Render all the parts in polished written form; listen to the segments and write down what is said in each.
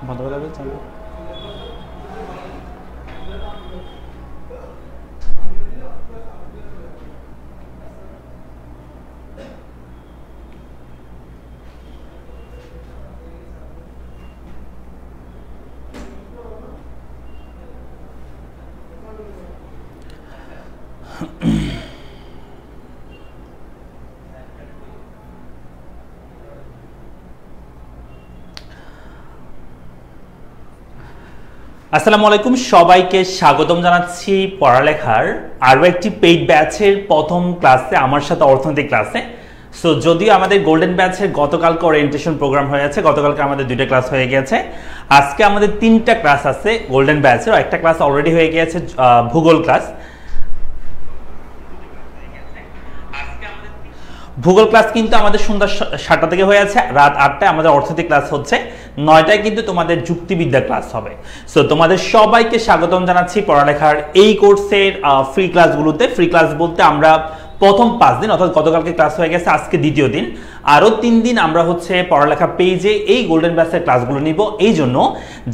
বন্ধ করে দেবে চালু। আসসালামু আলাইকুম, সবাইকে স্বাগতম জানাচ্ছি পড়ালেখার আরও একটি পেইড ব্যাচের প্রথম ক্লাসে, আমার সাথে অর্থনৈতিক ক্লাসে। সো যদিও আমাদের গোল্ডেন ব্যাচের গতকালকে ওরিয়েন্টেশন প্রোগ্রাম হয়ে আছে, গতকালকে আমাদের 2টা ক্লাস হয়ে গেছে, আজকে আমাদের 3টা ক্লাস আছে গোল্ডেন ব্যাচের। একটা ক্লাস অলরেডি হয়ে গিয়েছে, ভূগোল ক্লাস। ভূগোল ক্লাস কিন্তু আমাদের সন্ধ্যা 7টা থেকে হয়ে আছে, রাত 8টায় আমাদের অর্থনৈতিক ক্লাস হচ্ছে, 9টায় কিন্তু তোমাদের যুক্তিবিদ্যা ক্লাস হবে। সো তোমাদের সবাইকে স্বাগতম জানাচ্ছি পড়ালেখার এই কোর্সের ফ্রি ক্লাসগুলোতে। ফ্রি ক্লাস বলতে আমরা প্রথম 5 দিন, অর্থাৎ গতকালকে ক্লাস হয়ে গেছে, আজকে দ্বিতীয় দিন, আরও 3 দিন আমরা হচ্ছে পড়ালেখা পেজে এই গোল্ডেন ব্যাচের ক্লাসগুলো নিব, এই জন্য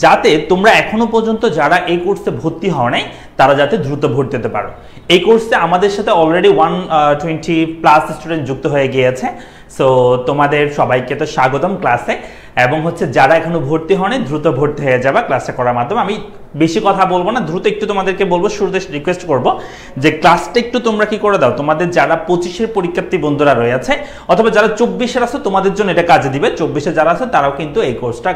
যাতে তোমরা এখনো পর্যন্ত যারা এই কোর্সে ভর্তি হও নাই তারা যাতে দ্রুত ভর্তি হতে পারো। এই কোর্সে আমাদের সাথে অলরেডি 120+ স্টুডেন্ট যুক্ত হয়ে গিয়েছে। সো তোমাদের সবাইকে তো স্বাগতম ক্লাসে, এবং হচ্ছে যারা এখনো ভর্তি হয়নি দ্রুত ভর্তি হয়ে যাবে ক্লাসটা করার মাধ্যমে। আমি বেশি কথা বলবো না, দ্রুত একটু তোমাদেরকে বলবো, শুরুতে রিকোয়েস্ট করব যে ক্লাসটা একটু তোমরা কি করে দাও, তোমাদের যারা 25-এর পরীক্ষার্থী বন্ধুরা রয়েছে অথবা যারা 24-এর আছে তোমাদের জন্য এটা কাজে দিবে। 24-এ যারা আছে তারাও কিন্তু এই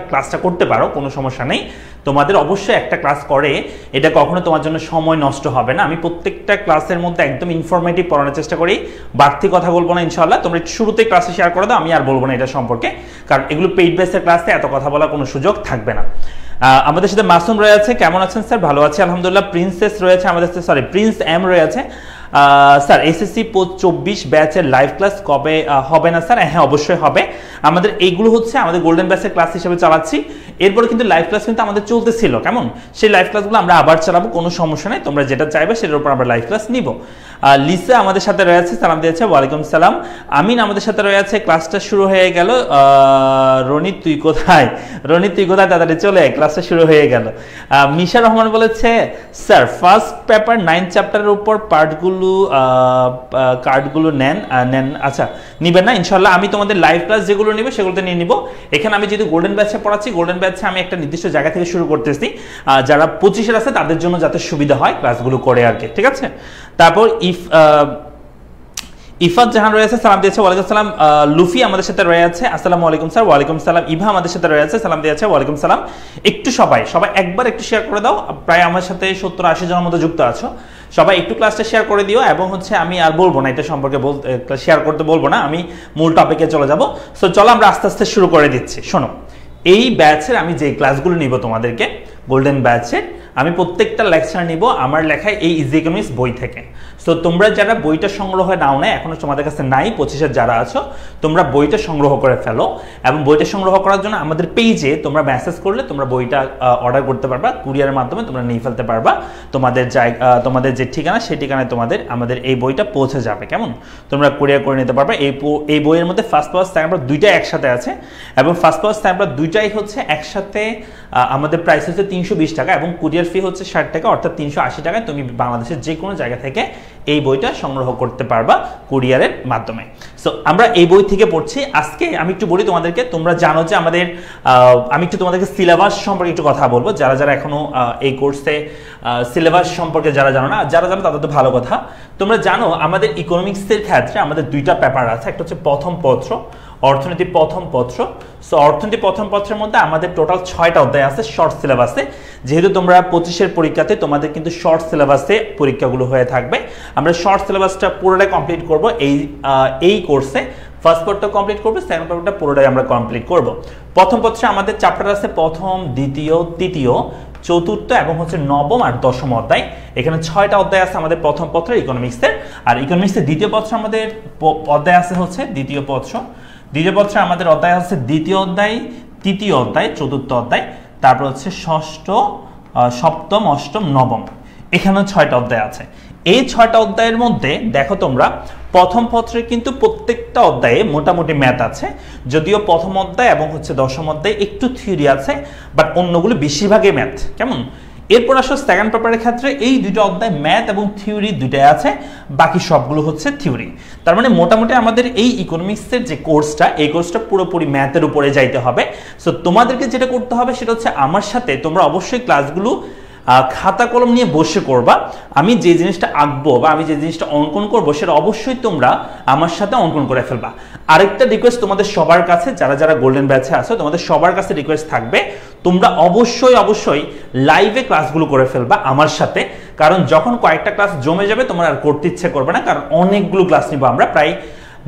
ক্লাসটা করতে পারো, কোনো সমস্যা নেই। তোমাদের অবশ্যই একটা ক্লাস করে এটা কখনো তোমার জন্য সময় নষ্ট হবে না। আমি প্রত্যেকটা ক্লাসের মধ্যে একদম ইনফরমেটিভ পড়ানোর চেষ্টা করি, বাড়তি কথা বলবো না ইনশাআল্লাহ। তোমরা শুরুতে ক্লাসে শেয়ার করে দাও, আমি আর বলবো না এটা সম্পর্কে, কারণ এগুলো পেইড বেসের ক্লাসে এত কথা বলার কোনো সুযোগ থাকবে না। আমাদের সাথে মাসুম রয়েছে, কেমন আছেন স্যার? ভালো আছি আলহামদুলিল্লাহ। প্রিন্সেস রয়েছে আমাদের সাথে, সরি প্রিন্স এম রয়েছে। স্যার এসএসসি 24 ব্যাচের লাইভ ক্লাস কবে হবে না স্যার? হ্যাঁ অবশ্যই হবে। আমাদের এইগুলো হচ্ছে আমাদের গোল্ডেন ব্যাচের ক্লাস হিসেবে চালাচ্ছি, এরপরে কিন্তু লাইভ ক্লাস কিন্তু আমাদের চলতেছিল, কেমন সেই লাইভ ক্লাসগুলো আমরা আবার চালাবো, কোনো সমস্যা নেই। তোমরা যেটা চাইবে সেটার উপর আমরা লাইভ ক্লাস নিব। লিসা আমাদের সাথে রয়েছে, সালাম দিয়েছে, ওয়ালাইকুম সালাম। আমিন আমাদের সাথে রয়েছে, ক্লাসটা শুরু হয়ে গেল। রনিত তুই কোথায়? রনিত তুই কোথায়? তাড়াতাড়ি চলে, ক্লাসটা শুরু হয়ে গেল। মিশা রহমান বলেছে স্যার ফার্স্ট পেপার 9 চ্যাপ্টারের উপর কার্ডগুলো নেন। আচ্ছা নিবেন না ইনশাল্লাহ, আমি তোমাদের লাইভ ক্লাস যেগুলো নিবে সেগুলোতে নিয়ে নিব। এখানে আমি যেহেতু গোল্ডেন ব্যাচে পড়াচ্ছি, গোল্ডেন ব্যাচে আমি একটা নির্দিষ্ট জায়গা থেকে শুরু করতেছি, যারা 25-এর আছে তাদের জন্য যাতে সুবিধা হয় ক্লাসগুলো করে আর কি, ঠিক আছে? তারপর ইফাত জাহান রয়েছে, সালাম দিয়েছে, ওয়ালাইকুম সালাম। লুফি আমাদের সাথে রয়েছে, আসসালামু আলাইকুম স্যার। ওয়ালাইকুম সালাম। ইভা আমাদের সাথে রয়েছে, সালাম দিয়েছে, ওয়ালাইকুম সালাম। একটু সবাই একবার একটু শেয়ার করে দাও, প্রায় আমার সাথে 70-80 জনের মতো যুক্ত আছো, সবাই একটু ক্লাসটা শেয়ার করে দিও। এবং হচ্ছে আমি আর বলবো না এটা সম্পর্কে, শেয়ার করতে বলবো না, আমি মূল টপিকে চলে যাব। সো চলো আমরা আস্তে আস্তে শুরু করে দিচ্ছি। শোনো, এই ব্যাচের আমি যে ক্লাসগুলো নিব তোমাদেরকে গোল্ডেন ব্যাচের, আমি প্রত্যেকটা লেকচার নিব আমার লেখায় এই ইজি ইকোনমিক্স বই থেকে। সো তোমরা যারা বইটা সংগ্রহ নাও না, এখনো তোমাদের কাছে নাই, 25-এর যারা আছো তোমরা বইটা সংগ্রহ করে ফেলো, এবং বইটা সংগ্রহ করার জন্য আমাদের পেজে তোমরা মেসেজ করলে তোমরা বইটা অর্ডার করতে পারবা, কুরিয়ারের মাধ্যমে তোমরা নিয়ে ফেলতে পারবা। তোমাদের যে ঠিকানা সেই ঠিকানায় আমাদের এই বইটা পৌঁছে যাবে, কেমন? তোমরা কুরিয়ার করে নিতে পারবে। এই বইয়ের মধ্যে ফার্স্ট পাওয়ার স্ট্যাম্পার 2টাই একসাথে আছে, এবং ফার্স্ট পাওয়ার স্ট্যাম্পার 2টাই হচ্ছে একসাথে আমাদের প্রাইস হচ্ছে 320 টাকা, এবং কুরিয়ার ফি হচ্ছে 60 টাকা, অর্থাৎ 380 টাকায় তুমি বাংলাদেশের যে কোনো জায়গা থেকে এই বইটা সংগ্রহ করতে পারবা কুরিয়ারের মাধ্যমে। সো আমরা এই বই থেকে পড়ছি। আজকে আমি একটু বলি তোমাদেরকে, তোমরা জানো যে আমি একটু তোমাদেরকে সিলেবাস সম্পর্কে একটু কথা বলবো। যারা এখনো এই কোর্সে সিলেবাস সম্পর্কে যারা জানো না, যারা জানো তাদের তো ভালো কথা। তোমরা জানো আমাদের ইকোনমিক্সের ক্ষেত্রে আমাদের 2টা পেপার আছে, একটা হচ্ছে প্রথম পত্র, অর্থনীতি প্রথম পত্র। সো অর্থনীতি প্রথম পত্রের মধ্যে আমাদের টোটাল 6টা অধ্যায় আছে শর্ট সিলেবাসে। যেহেতু তোমরা 25-এর পরীক্ষাতে তোমাদের কিন্তু শর্ট সিলেবাসে পরীক্ষাগুলো হয়ে থাকবে, আমরা শর্ট সিলেবাসটা পুরোটাই কমপ্লিট করব এই কোর্সে। ফার্স্ট পার্টটা কমপ্লিট করবো, সেকেন্ড পার্টটা পুরোটাই আমরা কমপ্লিট করব। প্রথম পত্রে আমাদের চ্যাপ্টার আছে প্রথম, দ্বিতীয়, তৃতীয়, চতুর্থ এবং হচ্ছে নবম আর দশম অধ্যায়। এখানে 6টা অধ্যায় আছে আমাদের প্রথম পত্রের ইকোনমিক্সের। আর ইকোনমিক্সের দ্বিতীয় পত্র আমাদের অধ্যায় আছে হচ্ছে দ্বিতীয় পত্রে আমাদের অধ্যায় আছে দ্বিতীয় অধ্যায়, তৃতীয় অধ্যায়, চতুর্থ অধ্যায়, তারপর হচ্ছে ষষ্ঠ, সপ্তম, অষ্টম, নবম। এখানে 6টা অধ্যায় আছে। এই 6টা অধ্যায়ের মধ্যে দেখো তোমরা প্রথম পত্রে কিন্তু প্রত্যেকটা অধ্যায়ে মোটামুটি ম্যাথ আছে, যদিও প্রথম অধ্যায় এবং হচ্ছে দশম অধ্যায়ে একটু থিওরি আছে, বাট অন্যগুলো বেশিরভাগই ম্যাথ। কেমন? এরপর আসলে সেকেন্ড পেপারের ক্ষেত্রে এই দুটো অধ্যায় ম্যাথ এবং থিওরি দুটাই আছে, বাকি সবগুলো হচ্ছে থিওরি। তার মানে মোটামুটি আমাদের এই ইকোনমিক্সের যে কোর্সটা, এই কোর্সটা পুরোপুরি ম্যাথের উপরে যাইতে হবে। সো তোমাদেরকে যেটা করতে হবে সেটা হচ্ছে আমার সাথে তোমরা অবশ্যই ক্লাসগুলো খাতা কলম নিয়ে বসে করবা। আমি যে জিনিসটা আঁকবো বা আমি যে জিনিসটা অঙ্কন করবো সেটা অবশ্যই তোমরা আমার সাথে অঙ্কন করে ফেলবা। আরেকটা রিকোয়েস্ট তোমাদের সবার কাছে, যারা যারা গোল্ডেন ব্যাচে আছো, তোমাদের সবার কাছে রিকোয়েস্ট থাকবে তোমরা অবশ্যই লাইভে ক্লাসগুলো করে ফেলবা আমার সাথে, কারণ যখন কয়েকটা ক্লাস জমে যাবে তোমার আর করতে ইচ্ছে করবে না, কারণ অনেকগুলো ক্লাস নিব আমরা, প্রায়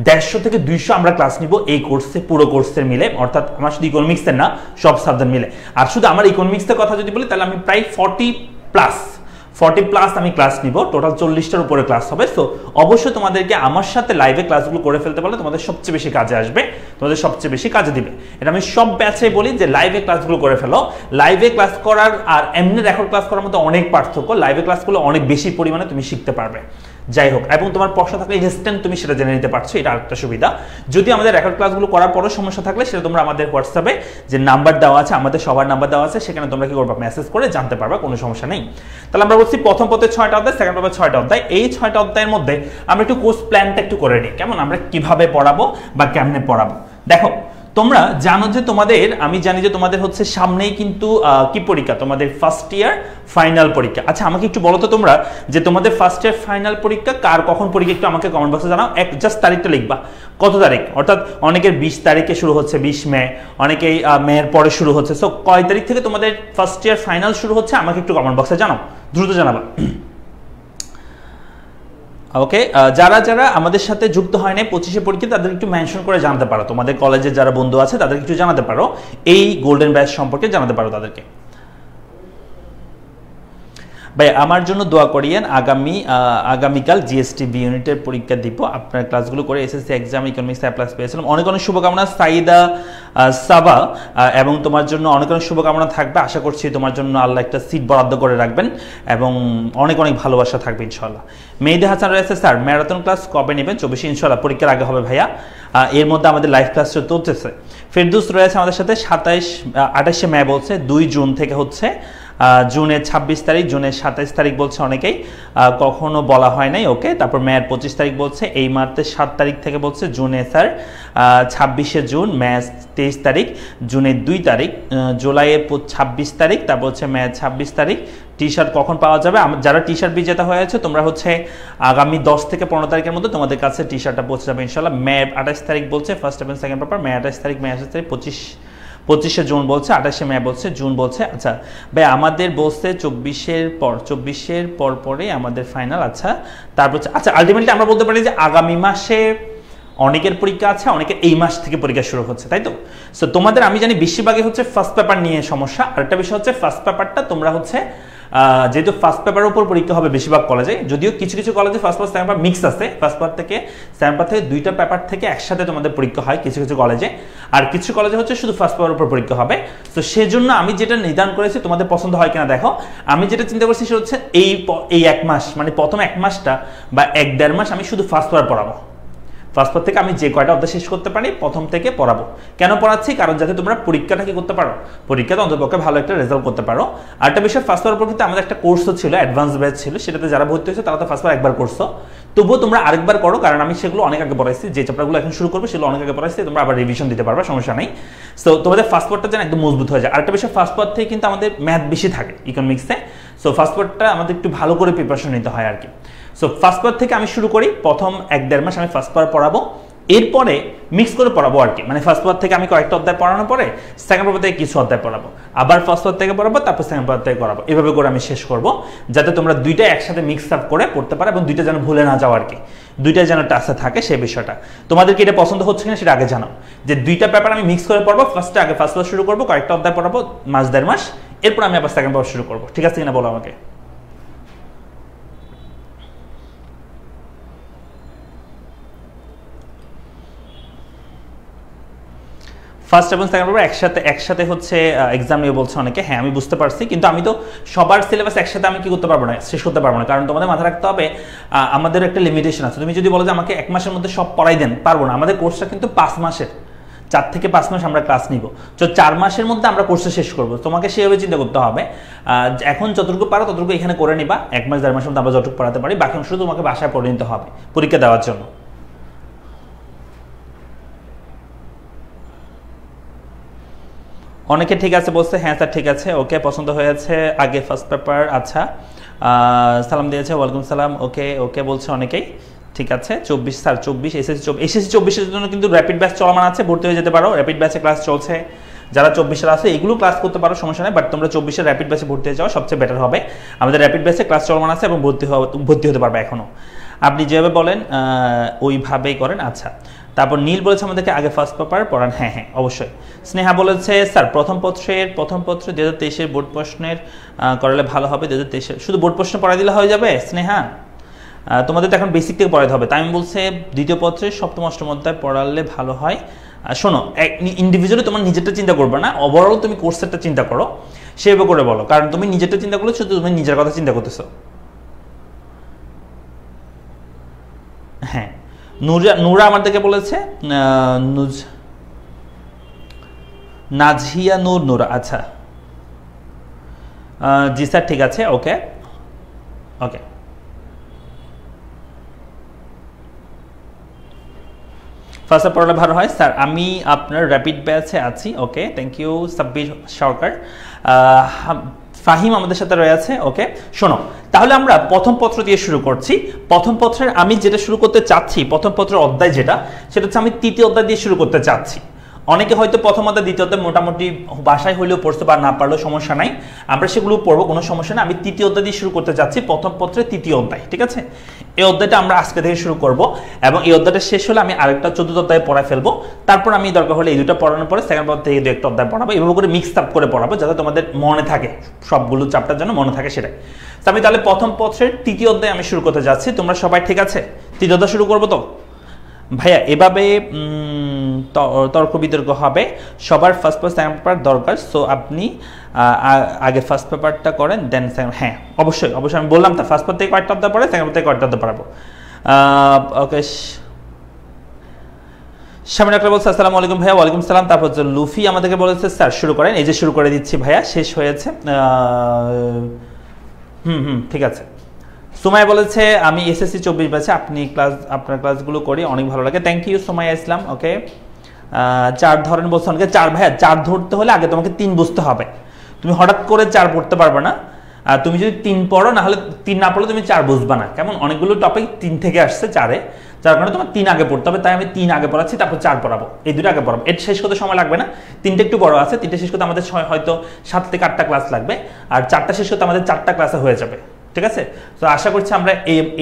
150 থেকে 200 আমরা ক্লাস নিব এই কোর্সে, পুরো কোর্সের মিলে, অর্থাৎ আমার শুধু ইকোনমিক্সের না, সব সাবজেক্ট মিলে। আর শুধু আমার ইকোনমিক্সের কথা যদি বলি তাহলে আমি প্রায় 40 প্লাস আমি ক্লাস নিব, টোটাল 40টার উপরে ক্লাস হবে। সো অবশ্যই তোমাদেরকে আমার সাথে লাইভে ক্লাসগুলো করে ফেলতে পারলে তোমাদের সবচেয়ে বেশি কাজে আসবে, তোমাদের সবচেয়ে বেশি কাজে দিবে। এটা আমি সব ব্যাচে বলি যে লাইভে ক্লাসগুলো করে ফেলো। লাইভে ক্লাস করার আর এমনি রেকর্ড ক্লাস করার মধ্যে অনেক পার্থক্য। লাইভে ক্লাসগুলো অনেক বেশি পরিমাণে তুমি শিখতে পারবে। যাই হোক, এবং তোমার প্রশ্ন থাকলে ইনস্ট্যান্ট তুমি সেটা জেনে নিতে পারছো, এটা আরেকটা সুবিধা। যদি আমাদের রেকর্ড ক্লাসগুলো করার পরও সমস্যা থাকলে সেটা তোমরা আমাদের হোয়াটসঅ্যাপে যে নাম্বার দেওয়া আছে, আমাদের সবার নাম্বার দেওয়া আছে, সেখানে তোমরা কি করবা, মেসেজ করে জানতে পারবা, কোনো সমস্যা নেই। তাহলে আমরা বলছি প্রথম পথে 6টা অধ্যায়, সেকেন্ড পথে 6টা অধ্যায়। এই 6টা অধ্যায়ের মধ্যে আমরা একটু কোর্স প্ল্যানটা একটু করে নিই, কেমন আমরা কিভাবে পড়াবো বা কেমনে পড়াবো। দেখো তোমরা জানো যে তোমাদের, আমি জানি যে তোমাদের হচ্ছে সামনেই কিন্তু কি পরীক্ষা, তোমাদের ফার্স্ট ইয়ার ফাইনাল পরীক্ষা। আচ্ছা আমাকে একটু বলো তো তোমরা যে তোমাদের ফার্স্ট ইয়ার ফাইনাল পরীক্ষা কার কখন পরীক্ষা, একটু আমাকে কমেন্ট বক্সে জানাও। জাস্ট তারিখটা লিখবা, কত তারিখ, অর্থাৎ অনেকের 20 তারিখে শুরু হচ্ছে, 20 মে, অনেকেই মেয়ের পরে শুরু হচ্ছে। সো কয় তারিখ থেকে তোমাদের ফার্স্ট ইয়ার ফাইনাল শুরু হচ্ছে আমাকে একটু কমেন্ট বক্সে জানাও, দ্রুত জানাবা। ওকে, যারা যারা আমাদের সাথে যুক্ত হয় না 25শে পরীক্ষা, তাদের একটু মেনশন করে জানতে পারো, তোমাদের কলেজের যারা বন্ধু আছে তাদের একটু জানাতে পারো, এই গোল্ডেন ব্যাচ সম্পর্কে জানাতে পারো তাদেরকে। ভাই আমার জন্য দোয়া করিয়েন, আগামীকাল জিএসটিভি ইউনিটের পরীক্ষা দিব, আপনার ক্লাসগুলো করে এসএসসি এক্সাম ইকোনমিক্স এ প্লাস পেয়েছিলাম। অনেক অনেক শুভকামনা সাইদা সাবা, এবং তোমার জন্য অনেক অনেক শুভকামনা থাকবে। আশা করছি তোমার জন্য আল্লাহ একটা সিট বরাদ্দ করে রাখবেন এবং অনেক অনেক ভালোবাসা থাকবে ইনশাল্লাহ। মেহেদি হাসান রয়েছে, স্যার ম্যারাথন ক্লাস কবে নেবেন? 24 ইনশাল্লাহ, পরীক্ষার আগে হবে ভাইয়া। এর মধ্যে আমাদের লাইভ ক্লাস চলতেছে। ফেরদৌস রয়েছে আমাদের সাথে, 28শে মে বলছে, 2 জুন থেকে হচ্ছে, জুনের 26 তারিখ, জুনের 27 তারিখ বলছে অনেকেই, কখনো বলা হয় নাই। ওকে, তারপর মেয়ের 25 তারিখ বলছে, এই মার্চের 7 তারিখ থেকে বলছে, জুনে স্যার 26শে জুন, মে 23 তারিখ, জুনের 2 তারিখ, জুলাইয়ের 26 তারিখ, তারপর হচ্ছে মে 26 তারিখ। টি শার্ট কখন পাওয়া যাবে? যারা টি শার্ট বিজেতা হয়েছে তোমরা হচ্ছে আগামী 10 থেকে 15 তারিখের মধ্যে তোমাদের কাছে টি শার্টটা পৌঁছে যাবে ইনশাল্লাহ। মে 28 তারিখ বলছে ফার্স্ট এবং সেকেন্ড পেপার, মে 28 তারিখ, মে 28 তারিখ, 25শে জুন বলছে, 28শে মে বলছে, জুন বলছে। আচ্ছা ভাই আমাদের বলছে 24-এর পর পরে আমাদের ফাইনাল। আচ্ছা তারপর আচ্ছা আলটিমেটলি আমরা বলতে পারি যে আগামী মাসে অনেকের পরীক্ষা আছে, অনেকের এই মাস থেকে পরীক্ষা শুরু হচ্ছে, তাই তো? সো তোমাদের আমি জানি বেশিরভাগই হচ্ছে ফার্স্ট পেপার নিয়ে সমস্যা। আরেকটা বিষয় হচ্ছে ফার্স্ট পেপারটা তোমরা হচ্ছে যেহেতু ফার্স্ট পেপারের উপর পরীক্ষা হবে বেশিরভাগ কলেজে, যদিও কিছু কিছু কলেজে first paper second paper mix আছে, ফার্স্ট পেপার থেকে সেকেন্ড পেপার থেকে 2টা পেপার থেকে একসাথে তোমাদের পরীক্ষা হয় কিছু কিছু কলেজে, আর কিছু কলেজে হচ্ছে শুধু ফার্স্ট পেপারের উপর পরীক্ষা হবে। তো সেজন্য আমি যেটা নির্ধারণ করেছি, তোমাদের পছন্দ হয় কিনা দেখো, আমি যেটা চিন্তা করছি সেটা হচ্ছে এই 1 মাস, মানে প্রথম 1 মাসটা বা 1-1.5 মাস আমি শুধু ফার্স্ট পেপার পড়াবো। ফার্স্ট পেপার থেকে আমি যে কয়টা অধ্যায় শেষ করতে পারি প্রথম থেকে পড়াবো। কেন পড়াচ্ছি? কারণ যাতে তোমরা পরীক্ষাটা কি করতে পারো, পরীক্ষাতে অন্ততপক্ষে ভালো একটা রেজাল্ট করতে পারো। আরেকটা বিষয়, ফার্স্ট পেপার পরীক্ষাতে আমাদের একটা কোর্সও ছিল, অ্যাডভান্স ব্যাচ ছিল, সেটাতে যারা ভর্তি হয়েছে তারা তো ফার্স্ট পেপার একবার করছো, তবুও তোমরা আরেকবার করো, কারণ আমি সেগুলো অনেক আগে পড়াইছি, যে চ্যাপ্টারগুলো এখন শুরু করবে সেগুলো অনেক আগে পড়াইছি, তোমরা আবার রিভিশন দিতে পারবে, সমস্যা নেই। সো তোমাদের ফার্স্ট পেপারটা যেন একদম মজবুত হয়ে যায়। আরেকটা বিষয়, ফার্স্ট পেপার থেকে কিন্তু আমাদের ম্যাথ বেশি থাকে ইকোনমিক্সে, সো ফার্স্ট পেপারটা আমাদের একটু ভালো করে প্রিপারেশন নিতে হয় আর কি। সো ফার্স্ট পেপার থেকে আমি শুরু করি, প্রথম 1-1.5 মাস আমি ফার্স্ট পেপার পড়াবো, এরপরে মিক্স করে পড়াবো আর কি। মানে ফার্স্ট পেপার থেকে আমি কয়েকটা অধ্যায় পড়ানোর পরে সেকেন্ড পেপার থেকে কিছু অধ্যায় পড়াবো, আবার ফার্স্ট পেপার থেকে পড়াবো, তারপর সেকেন্ড পেপার থেকে পড়াবো, এভাবে করে আমি শেষ করব, যাতে তোমরা দুইটা একসাথে মিক্স আপ করে পড়তে পারো এবং দুইটা যেন ভুলে না যাও আর কি, দুইটা যেন টাচে থাকে সেই বিষয়টা। তোমাদেরকে এটা পছন্দ হচ্ছে কিনা সেটা আগে জানাও, যে দুইটা পেপার আমি মিক্স করে পড়বো। ফার্স্টে আগে ফার্স্ট পেপার শুরু করবো, কয়েকটা অধ্যায় পড়াবো, 1-1.5 মাস, এরপর আমি আবার সেকেন্ড পেপার শুরু করবো, ঠিক আছে কিনা বলো আমাকে। ফার্স্ট এবং সেকেন্ড পেপার একসাথে হচ্ছে এক্সাম নিয়ে বলছে অনেকে, হ্যাঁ আমি বুঝতে পারছি, কিন্তু আমি তো সবার সিলেবাস একসাথে আমি কি করতে পারবো না, শেষ করতে পারবো না, কারণ তোমাদের মাথায় রাখতে হবে আমাদের একটা লিমিটেশন আছে। তুমি যদি বলো যে আমাকে 1 মাসের মধ্যে সব পড়াই দেন, পারবো না। আমাদের কোর্সটা কিন্তু 5 মাসের, 4 থেকে 5 মাস আমরা ক্লাস নিব, তো 4 মাসের মধ্যে আমরা কোর্সটা শেষ করবো। তোমাকে সেভাবে চিন্তা করতে হবে, এখন যতটুকু পারো ততটুকু এখানে করে নিবা, 1 মাস 1.5 মাসের মধ্যে আমরা যতটুকু পড়াতে পারি, বাকি অংশ তোমাকে বাসায় পড়ে নিতে হবে পরীক্ষা দেওয়ার জন্য। অনেকে ঠিক আছে বলছে, হ্যাঁ স্যার ঠিক আছে, ওকে পছন্দ হয়েছে, আগে ফার্স্ট পেপার, আচ্ছা সালাম দিয়েছে, ওয়ালাইকুম সালাম, ওকে ওকে বলছে অনেকেই, ঠিক আছে। 24 স্যার 24 এসএসসি 24 এর জন্য কিন্তু র্যাপিড ব্যাচ চলমান আছে, ভর্তি হয়ে যেতে পারো, র্যাপিড ব্যাচে ক্লাস চলছে, যারা 24 আছে এগুলো ক্লাস করতে পারো, সমস্যা নেই, বাট তোমরা 24 র্যাপিড ব্যাচে ভর্তি হয়ে যাওয়া সবচেয়ে বেটার হবে। আমাদের র্যাপিড ব্যাচে ক্লাস চলমান আছে এবং ভর্তি হতে পারবে এখনো, আপনি যেভাবে বলেন ওইভাবেই করেন। আচ্ছা, তারপর নীল বলেছে আমাদেরকে আগে ফার্স্ট পেপার পড়ান, হ্যাঁ হ্যাঁ অবশ্যই। স্নেহা বলেছে স্যার প্রথম পত্র 2023 বোর্ড প্রশ্নের করালে ভালো হবে, 2023 শুধু বোর্ড প্রশ্ন পড়াই দিলে হয়ে যাবে স্নেহা? তোমাদের তো এখন বেসিক থেকে পড়াতে হবে, তাই আমি বলছে দ্বিতীয় পত্রে সপ্তম অষ্টম অধ্যায় পড়ালে ভালো হয়। শোনো, ইন্ডিভিজুয়ালি তোমার নিজেরটা চিন্তা করবে না, ওভারঅল তুমি কোর্সেরটা চিন্তা করো, সেভাবে করে বলো, কারণ তুমি নিজেরটা চিন্তা করলে শুধু তুমি নিজের কথা চিন্তা করতেছো। হ্যাঁ, নূরা আমাদেরকে বলেছে, নাজিয়া নূরা, আচ্ছা জি স্যার ঠিক আছে, ওকে ওকে। ফার্স্টে পড়ালে ভালো হয় স্যার, আমি আপনার র্যাপিড ব্যাচে আছি, ওকে থ্যাংক ইউ। সাব্বির সরকার, ফাহিম আমাদের সাথে রয়েছে, ওকে। শোনো, তাহলে আমরা প্রথম পত্র দিয়ে শুরু করছি। প্রথম পত্রের আমি যেটা শুরু করতে চাচ্ছি, প্রথম পত্রের অধ্যায় যেটা, সেটা হচ্ছে আমি তৃতীয় অধ্যায় দিয়ে শুরু করতে চাচ্ছি। অনেকে হয়তো প্রথম অধ্যায় দ্বিতীয় অধ্যায় মোটামুটি বাসায় হইলেও পড়তে বা না পারলেও সমস্যা নাই, আমরা সেগুলো পড়বো, কোনো সমস্যা নেই। আমি তৃতীয় অধ্যায় দিয়ে শুরু করতে চাচ্ছি, প্রথম পত্রের তৃতীয় অধ্যায়, ঠিক আছে। এই অধ্যায়টা আমরা আজকে থেকে শুরু করব, এবং এই অধ্যায়টা শেষ হলে আমি আরেকটা চতুর্থ অধ্যায় পড়ায় ফেলবো, তারপর আমি দরকার হলে এই দুটো পড়ানোর পরে সেকেন্ড পত্র থেকে 2-1টা অধ্যায় পড়াবো, এভাবে করে মিক্স আপ করে পড়াবো, যাতে তোমাদের মনে থাকে, সবগুলো চ্যাপ্টার যেন মনে থাকে সেটাই। আমি তাহলে প্রথম পত্রের তৃতীয় অধ্যায় আমি শুরু করতে যাচ্ছি, তোমরা সবাই ঠিক আছে? তৃতীয় অধ্যায় শুরু করবো তো ভাইয়া? এভাবে তর্ক বিতর্ক হবে, সবার ফার্স্ট পেপার সেকেন্ড পেপার দরকার, সো আপনি আগে ফার্স্ট পেপারটা করেন দেন সেকেন্ড। হ্যাঁ অবশ্যই অবশ্যই, আমি বললাম তো ফার্স্ট পেপার থেকে কয়েকটা অধ্যায় পড়ে, সেকেন্ড পেপার থেকে কয়েকটা অধ্যায় পড়াবো, ওকে। শামিন আক্তার বলছে আসসালামু আলাইকুম ভাইয়া। ওয়ালাইকুম সালাম। তারপর লুফি আমাদেরকে বলেছে স্যার শুরু করেন, এই যে শুরু করে দিচ্ছি ভাইয়া, শেষ হয়েছে। ঠিক আছে। সুমাইয়া বলেছে আমি এসএসসি 24 ব্যাচে, আপনার ক্লাসগুলো করি, অনেক ভালো লাগে, থ্যাংক ইউ সুমাইয়া ইসলাম, ওকে। 4 ধরেন বলছে অনেকে, 4 ভাইয়া 4 ধরতে হলে আগে তোমাকে 3 বুঝতে হবে, তুমি হঠাৎ করে 4 পড়তে পারবে না, তুমি যদি 3 পড়ো, না হলে 3 না পড়লে তুমি 4 বুঝবা না, কেমন? অনেকগুলো টপিক 3 থেকে আসছে 4-এ, যার কারণে তোমার 3 আগে পড়তে হবে, তাই আমি 3 আগে পড়াচ্ছি, তারপর 4 পড়াবো, এই দুটো আগে পড়াবো। এটা শেষ করতে সময় লাগবে না, 3টা একটু বড় আছে, 3টা শেষ করতে আমাদের হয়তো 7 থেকে 8টা ক্লাস লাগবে, আর 4টা শেষ করতে আমাদের 4টা ক্লাসে হয়ে যাবে, ঠিক আছে। তো আশা করছি আমরা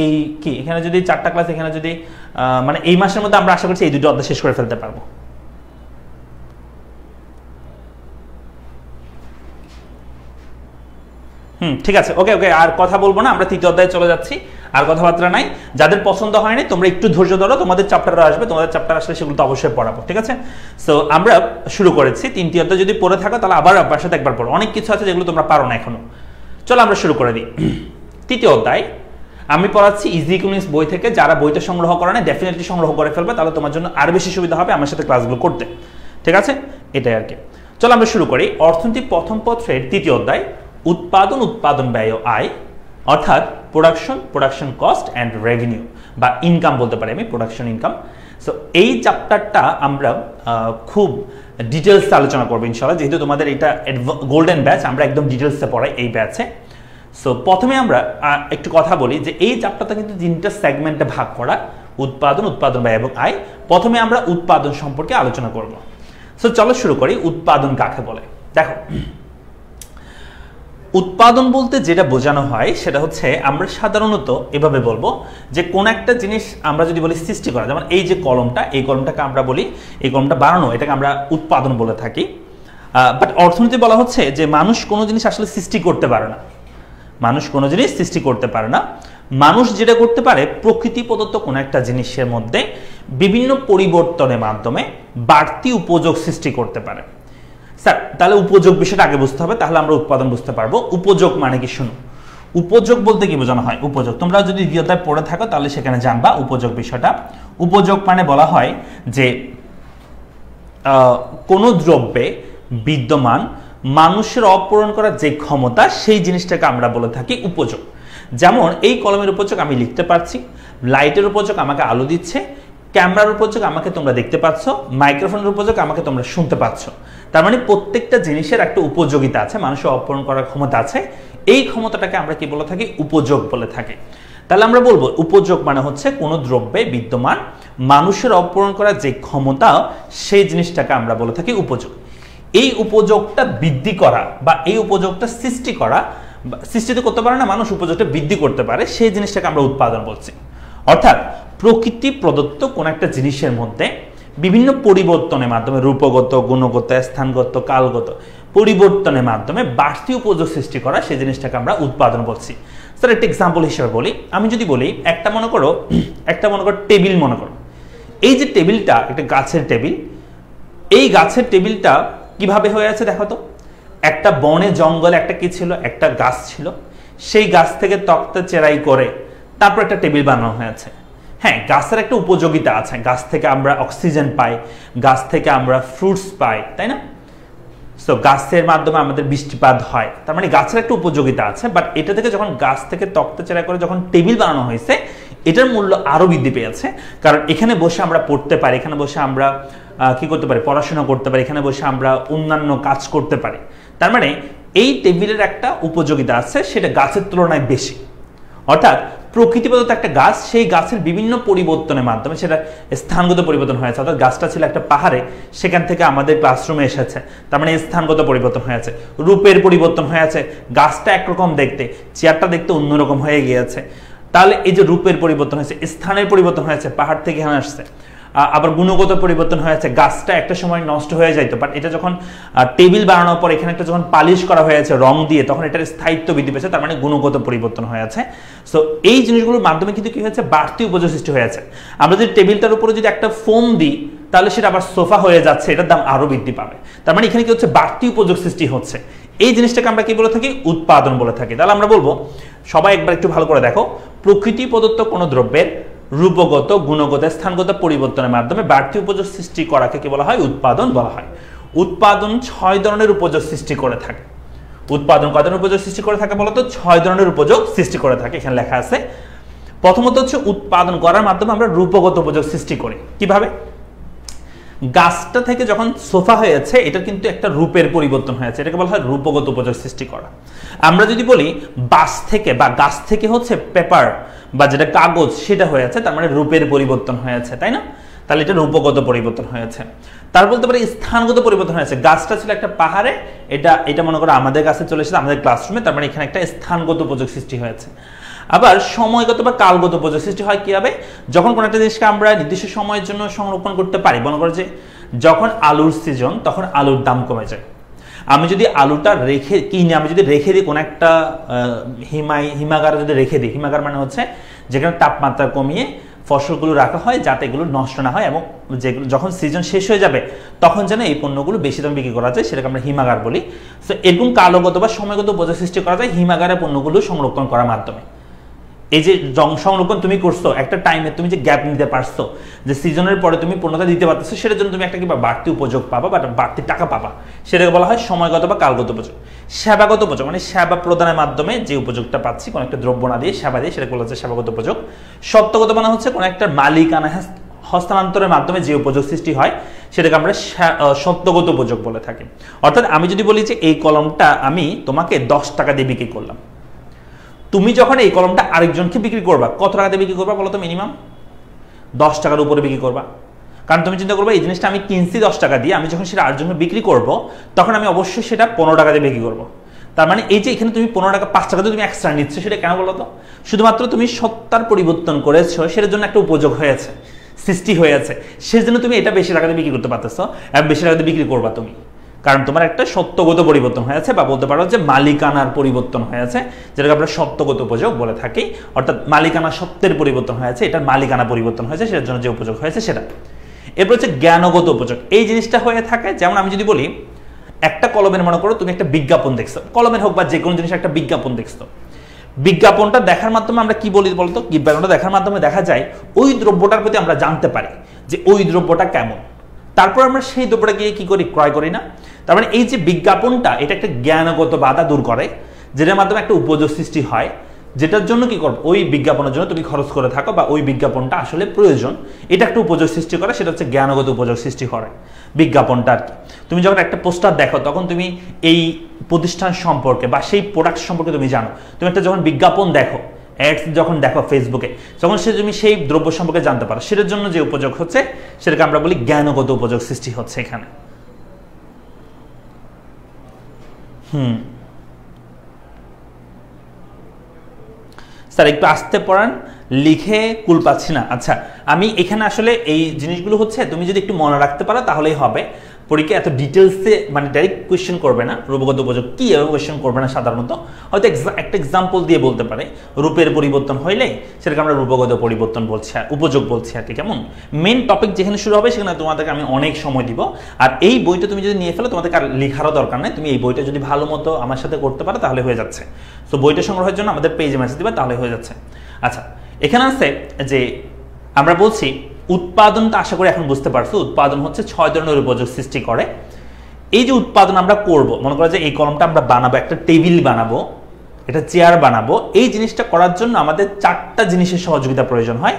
এই কি এখানে যদি 4টা ক্লাস, এখানে যদি মানে এই মাসের মধ্যে আমরা আশা করছি এই দুটো অধ্যায় শেষ করে ফেলতে পারবো। ঠিক আছে, ওকে ওকে, আর কথা বলবো না, আমরা তৃতীয় অধ্যায়ে চলে যাচ্ছি, আর কথাবার্তা নাই। যাদের পছন্দ হয়নি তোমরা একটু ধৈর্য ধরো, তোমাদের চ্যাপ্টার আসবে, তোমাদের চ্যাপ্টার আসলে সেগুলো তো অবশ্যই পড়াবো, ঠিক আছে। সো আমরা শুরু করেছি, 3টি অধ্যায় যদি পড়ে থাকো তাহলে আবার আপনার সাথে একবার পড়ো, অনেক কিছু আছে যেগুলো তোমরা পারো না এখনো। চলো আমরা শুরু করে দিই। তৃতীয় অধ্যায় আমি পড়াচ্ছি ইজি ইকোনমিক্স বই থেকে, যারা বইটা সংগ্রহ করে না ডেফিনেটলি সংগ্রহ করে ফেলবে, তাহলে তোমার জন্য আরো বেশি সুবিধা হবে আমার সাথে ক্লাসগুলো করতে, ঠিক আছে, এটাই আর কি। চলো আমরা শুরু করি। অর্থনীতি প্রথম পত্রের তৃতীয় অধ্যায়, উৎপাদন ব্যয় ও আয়, অর্থাৎ প্রোডাকশন কস্ট অ্যান্ড রেভিনিউ, বা ইনকাম বলতে পারি আমি, প্রোডাকশন ইনকাম। সো এই চ্যাপ্টারটা আমরা খুব ডিটেলসে আলোচনা করবো ইনশাআল্লাহ, যেহেতু তোমাদের এটা গোল্ডেন ব্যাচ, আমরা একদম ডিটেলসে পড়াই এই ব্যাচে। সো প্রথমে আমরা একটু কথা বলি যে এই চ্যাপ্টারটা কিন্তু 3টা সেগমেন্টে ভাগ করা, উৎপাদন ব্যয় এবং আয়। প্রথমে আমরা উৎপাদন সম্পর্কে আলোচনা করব। সো চলো শুরু করি। উৎপাদন কাকে বলে? দেখো, উৎপাদন বলতে যেটা বোঝানো হয় সেটা হচ্ছে, আমরা সাধারণত এভাবে বলবো যে কোন একটা জিনিস আমরা যদি বলি সৃষ্টি করা, যেমন এই যে কলমটা, এই কলমটাকে আমরা বলি, এই কলমটা বানানো, এটাকে আমরা উৎপাদন বলে থাকি। বাট অর্থনীতি বলা হচ্ছে যে মানুষ কোনো জিনিস আসলে সৃষ্টি করতে পারে না, মানুষ কোনো জিনিস সৃষ্টি করতে পারে না। মানুষ যেটা করতে পারে প্রকৃতি প্রদত্ত কোনো একটা জিনিসের মধ্যে বিভিন্ন পরিবর্তনের মাধ্যমে বাড়তি উপযোগ সৃষ্টি করতে পারে। স্যার তাহলে উপযোগ বিষয়টা আগে বুঝতে হবে, তাহলে আমরা উৎপাদন বুঝতে পারবো। উপযোগ মানে কি শুনো, উপযোগ বলতে কি বোঝানো হয়? উপযোগ তোমরা যদি দ্বিতীয়টায় পড়ে থাকো তাহলে সেখানে জানবা উপযোগ বিষয়টা। উপযোগ মানে বলা হয় যে কোনো দ্রব্যে বিদ্যমান মানুষের অপূরণ করার যে ক্ষমতা সেই জিনিসটাকে আমরা বলে থাকি উপযোগ। যেমন এই কলমের উপযোগ আমি লিখতে পারছি, লাইটের উপযোগ আমাকে আলো দিচ্ছে, ক্যামেরার উপযোগ আমাকে তোমরা দেখতে পাচ্ছ, মাইক্রোফোনের উপযোগ আমাকে তোমরা শুনতে পাচ্ছ। তার মানে প্রত্যেকটা জিনিসের একটা উপযোগিতা আছে, মানুষের অপূরণ করার ক্ষমতা আছে, এই ক্ষমতাটাকে আমরা কি বলে থাকি? উপযোগ বলে থাকি। তাহলে আমরা বলবো উপযোগ মানে হচ্ছে কোনো দ্রব্যে বিদ্যমান মানুষের অপূরণ করার যে ক্ষমতা সেই জিনিসটাকে আমরা বলে থাকি উপযোগ। এই উপযোগটা বৃদ্ধি করা বা এই উপযোগটা সৃষ্টি করা, সৃষ্টি তো করতে পারে না মানুষ, উপযোগটা বৃদ্ধি করতে পারে, সেই জিনিসটাকে আমরা উৎপাদন বলছি। অর্থাৎ প্রকৃতি প্রদত্ত কোন একটা জিনিসের মধ্যে বিভিন্ন পরিবর্তনের মাধ্যমে, রূপগত, গুণগত, স্থানগত, কালগত পরিবর্তনের মাধ্যমে বাড়তি উপযোগ সৃষ্টি করা, সেই জিনিসটাকে আমরা উৎপাদন বলছি। স্যার একটা এক্সাম্পল হিসেবে বলি, আমি যদি বলি একটা মনে করো টেবিল মনে করো, এই যে টেবিলটা একটা গাছের টেবিল, এই গাছের টেবিলটা কিভাবে হয়ে আছে দেখো তো। একটা বনে জঙ্গলে একটা কি ছিল? একটা গাছ ছিল, সেই গাছ থেকে তক্তা চেরাই করে তারপর একটা টেবিল বানানো হয়েছে। হ্যাঁ, গাছের একটা উপযোগিতা আছে, গাছ থেকে আমরা অক্সিজেন পাই, গাছ থেকে আমরা ফ্রুটস পাই, তাই না? সো গাছের মাধ্যমে আমাদের বৃষ্টিপাত হয়, তার মানে গাছের একটা উপযোগিতা আছে। বাট এটা থেকে যখন গাছ থেকে তক্তা চেরাই করে যখন টেবিল বানানো হয়েছে, এটার মূল্য আরো বৃদ্ধি পেয়েছে, কারণ এখানে বসে আমরা পড়তে পারি, এখানে বসে আমরা কি করতে পারি? পড়াশোনা করতে পারি, এখানে বসে আমরা অন্যান্য কাজ করতে পারি। তার মানে এই টেবিলের একটা উপযোগিতা আছে, সেটা গাছের তুলনায় বেশি। অর্থাৎ প্রকৃতি প্রদত্ত একটা গাছ, সেই গাছের বিভিন্ন পরিবর্তনের মাধ্যমে সেটা স্থানগত পরিবর্তন হয়েছে। অর্থাৎ গাছটা ছিল একটা পাহাড়ে, সেখান থেকে আমাদের ক্লাসরুমে এসেছে, তার মানে স্থানগত পরিবর্তন হয়েছে, রূপের পরিবর্তন হয়েছে, গাছটা একরকম দেখতে, চেয়ারটা দেখতে অন্যরকম হয়ে গিয়েছে। তাহলে এই যে রূপের পরিবর্তন হয়েছে, স্থানের পরিবর্তন হয়েছে, পাহাড় থেকে এখানে আসছে। আবার গুণগত পরিবর্তন হয়েছে, গাছটা একটা সময় নষ্ট হয়ে যাইতো, বাট এটা যখন টেবিল বানানোর পর এখানে একটা যখন পালিশ করা হয়েছে রং দিয়ে, তখন এটার স্থায়িত্ব বৃদ্ধি পেয়েছে, তার মানে গুণগত পরিবর্তন হয়েছে। সো এই জিনিসগুলোর মাধ্যমে কিন্তু কি হয়েছে? বাড়তি উপযোগ সৃষ্টি হয়েছে। আমরা যদি টেবিলটার উপরে যদি একটা ফোম দিই, তাহলে সেটা আবার সোফা হয়ে যাচ্ছে, এটার দাম আরো বৃদ্ধি পাবে। তার মানে এখানে কি হচ্ছে? বাড়তি উপযোগ সৃষ্টি হচ্ছে। এই জিনিসটাকে আমরা কি বলে থাকি? উৎপাদন বলে থাকি। তাহলে আমরা বলবো, সবাই একবার একটু ভালো করে দেখো, প্রকৃতি প্রদত্ত কোনো দ্রব্যের রূপগত, গুণগত, স্থানগত পরিবর্তনের মাধ্যমে বাড়তি উপযোগ সৃষ্টি করাকে কি বলা হয়? উৎপাদন বলা হয়। উৎপাদন 6 ধরনের উপযোগ সৃষ্টি করে থাকে। উৎপাদন কয় ধরনের উপযোগ সৃষ্টি করে থাকে বলতো? 6 ধরনের উপযোগ সৃষ্টি করে থাকে, এখানে লেখা আছে। প্রথমত হচ্ছে উৎপাদন করার মাধ্যমে আমরা রূপগত উপযোগ সৃষ্টি করি। কিভাবে? গাছটা থেকে যখন সোফা হয়েছে, এটা কিন্তু একটা রূপের পরিবর্তন হয়েছে, এটাকে বলা হয় রূপগত উপযোগ সৃষ্টি করা। আমরা যদি বলি বাঁশ থেকে বা গাছ থেকে হচ্ছে পেপার বা যেটা কাগজ, সেটা হয়েছে, তার মানে রূপের পরিবর্তন হয়েছে, তাই না? তাহলে এটা রূপগত পরিবর্তন হয়েছে। তার বলতে পারি স্থানগত পরিবর্তন হয়েছে, গাছটা ছিল একটা পাহাড়ে, এটা মনে করো আমাদের কাছে চলে এসেছে, আমাদের ক্লাসরুমে, তার মানে এখানে একটা স্থানগত উপযোগ সৃষ্টি হয়েছে। আবার সময়গত বা কালগত উপযোগ সৃষ্টি হয় কিভাবে? যখন কোনো একটা জিনিসকে আমরা নির্দিষ্ট সময়ের জন্য সংরক্ষণ করতে পারি, মনে করো যে যখন আলুর সিজন, তখন আলুর দাম কমে যায়। আমি যদি আলুটা আমি যদি রেখে দিই কোনো একটা হিমাগারে যদি রেখে দিই, হিমাগার মানে হচ্ছে যেখানে তাপমাত্রা কমিয়ে ফসলগুলো রাখা হয় যাতে এগুলো নষ্ট না হয়, এবং যেগুলো যখন সিজন শেষ হয়ে যাবে তখন যেন এই পণ্যগুলো বেশি দামে বিক্রি করা যায়, সেটাকে আমরা হিমাগার বলি। তো এরকম কালগত বা সময়গত উপযোগ সৃষ্টি করা যায় হিমাগারের পণ্যগুলো সংরক্ষণ করার মাধ্যমে। এই যে সংরক্ষণ তুমি করছো, একটা টাইমে তুমি যে গ্যাপ নিতে পারছো, যে সিজনের পরে তুমি পণ্যটা দিতে পারতেছো, সেটার জন্য তুমি একটা কি বাড়তি উপযোগ পাবা বা বাড়তি টাকা পাবা, সেটাকে বলা হয় সময়গত বা কালগত উপযোগ। সেবাগত উপযোগ মানে সেবা প্রদানের মাধ্যমে যে উপযোগটা পাচ্ছি, কোনো একটা দ্রব্য না দিয়ে সেবা দিয়ে, সেটাকে বলা হচ্ছে সেবাগত উপযোগ। সত্যগত মানে হচ্ছে কোনো একটা মালিকানা হস্তান্তরের মাধ্যমে যে উপযোগ সৃষ্টি হয়, সেটাকে আমরা সত্যগত উপযোগ বলে থাকি। অর্থাৎ আমি যদি বলি যে এই কলমটা আমি তোমাকে 10 টাকা দিয়ে বিক্রি করলাম, তুমি যখন এই কলমটা আরেকজনকে বিক্রি করবা, কত টাকা দিয়ে বিক্রি করবা বলো তো? মিনিমাম 10 টাকার উপরে বিক্রি করবা। কারণ তুমি চিন্তা করবা, এই জিনিসটা আমি কিনছি 10 টাকা দিয়ে, আমি যখন সেটা আরেকজনকে বিক্রি করব, তখন আমি অবশ্যই সেটা 15 টাকা দিয়ে বিক্রি করবো। তার মানে এই যে এখানে তুমি 15 টাকা 5 টাকা দিয়ে তুমি এক্সট্রা নিচ্ছ, সেটা কেন বলো তো? শুধুমাত্র তুমি সত্তার পরিবর্তন করেছো, সেটার জন্য একটা উপযোগ হয়েছে, সৃষ্টি হয়েছে, সেজন্য তুমি এটা বেশি টাকা দিয়ে বিক্রি করতে পারতেছো, বেশি টাকা দিয়ে বিক্রি করবা তুমি। কারণ তোমার একটা সত্যগত পরিবর্তন হয়েছে, বা বলতে পারো যে মালিকানার পরিবর্তন হয়েছে, যেটাকে আমরা সত্যগত উপযোগ বলে থাকি। অর্থাৎ মালিকানা সত্যের পরিবর্তন হয়েছে, এটার মালিকানা পরিবর্তন হয়েছে, সেটার জন্য যে উপযোগ হয়েছে সেটা। এরপর হচ্ছে জ্ঞানগত উপযোগ। এই জিনিসটা হয়ে থাকে, যেমন আমি যদি বলি একটা কলমের, মনে করো তুমি একটা বিজ্ঞাপন দেখছো, কলমের হোক বা যে কোনো জিনিস একটা বিজ্ঞাপন দেখছো, বিজ্ঞাপনটা দেখার মাধ্যমে আমরা কি বলি বলতো, বিজ্ঞাপনটা দেখার মাধ্যমে দেখা যায় ওই দ্রব্যটার প্রতি আমরা জানতে পারি যে ওই দ্রব্যটা কেমন, তারপর আমরা সেই দ্রব্যটা গিয়ে কি করি, ক্রয় করি না। তার মানে এই যে বিজ্ঞাপনটা, এটা একটা জ্ঞানগত বাধা দূর করে, যেটার মাধ্যমে একটা উপযোগ সৃষ্টি হয়, যেটার জন্য কি করবো, ওই বিজ্ঞাপনের জন্য তুমি খরচ করে থাকো বা ওই বিজ্ঞাপনটা আসলে প্রয়োজন, এটা একটা উপযোগ সৃষ্টি করে, সেটা হচ্ছে জ্ঞানগত উপযোগ সৃষ্টি করে বিজ্ঞাপনটা আর কি। তুমি যখন একটা পোস্টার দেখো তখন তুমি এই প্রতিষ্ঠান সম্পর্কে বা সেই প্রোডাক্ট সম্পর্কে তুমি জানো। তুমি একটা যখন বিজ্ঞাপন দেখো, অ্যাডস যখন দেখো ফেসবুকে, তখন তুমি সেই দ্রব্য সম্পর্কে জানতে পারো, সেটার জন্য যে উপযোগ হচ্ছে সেটাকে আমরা বলি জ্ঞানগত উপযোগ সৃষ্টি হচ্ছে এখানে। স্যার একটু আসতে পড়ান, লিখে কুল পাচ্ছি না। আচ্ছা, আমি এখানে আসলে এই জিনিসগুলো হচ্ছে তুমি যদি একটু মনে রাখতে পারো তাহলেই হবে। পরীক্ষা এত ডিটেলসে মানে ডাইরেক্ট কোয়েশ্চেন করবে না, রূপগত উপযোগ কি এভাবে কোয়েশ্চেন করবে না, সাধারণত হয়তো একটা এক্সাম্পল দিয়ে বলতে পারে, রূপের পরিবর্তন হইলে সেটাকে আমরা রূপগত পরিবর্তন বলছি আর উপযোগ বলছি আর কি। কেমন মেন টপিক যেখানে শুরু হবে সেখানে তোমাদেরকে আমি অনেক সময় দিব। আর এই বইটা তুমি যদি নিয়ে ফেলো, তোমাদেরকে আর লেখারও দরকার নেই, তুমি এই বইটা যদি ভালো মতো আমার সাথে করতে পারো তাহলে হয়ে যাচ্ছে। তো বইটা সংগ্রহের জন্য আমাদের পেজে মেসেজ দিবা, তাহলে হয়ে যাচ্ছে। আচ্ছা, এখানে আছে যে আমরা বলছি উৎপাদনটা, আশা করি এখন বুঝতে পারছো, উৎপাদন হচ্ছে 6 ধরনের উপযোগ সৃষ্টি করে। এই যে উৎপাদন আমরা করব, মনে করো যে এই কলমটা আমরা বানাবো, একটা টেবিল বানাবো, একটা চেয়ার বানাবো, এই জিনিসটা করার জন্য আমাদের 4টা জিনিসের সহযোগিতা প্রয়োজন হয়,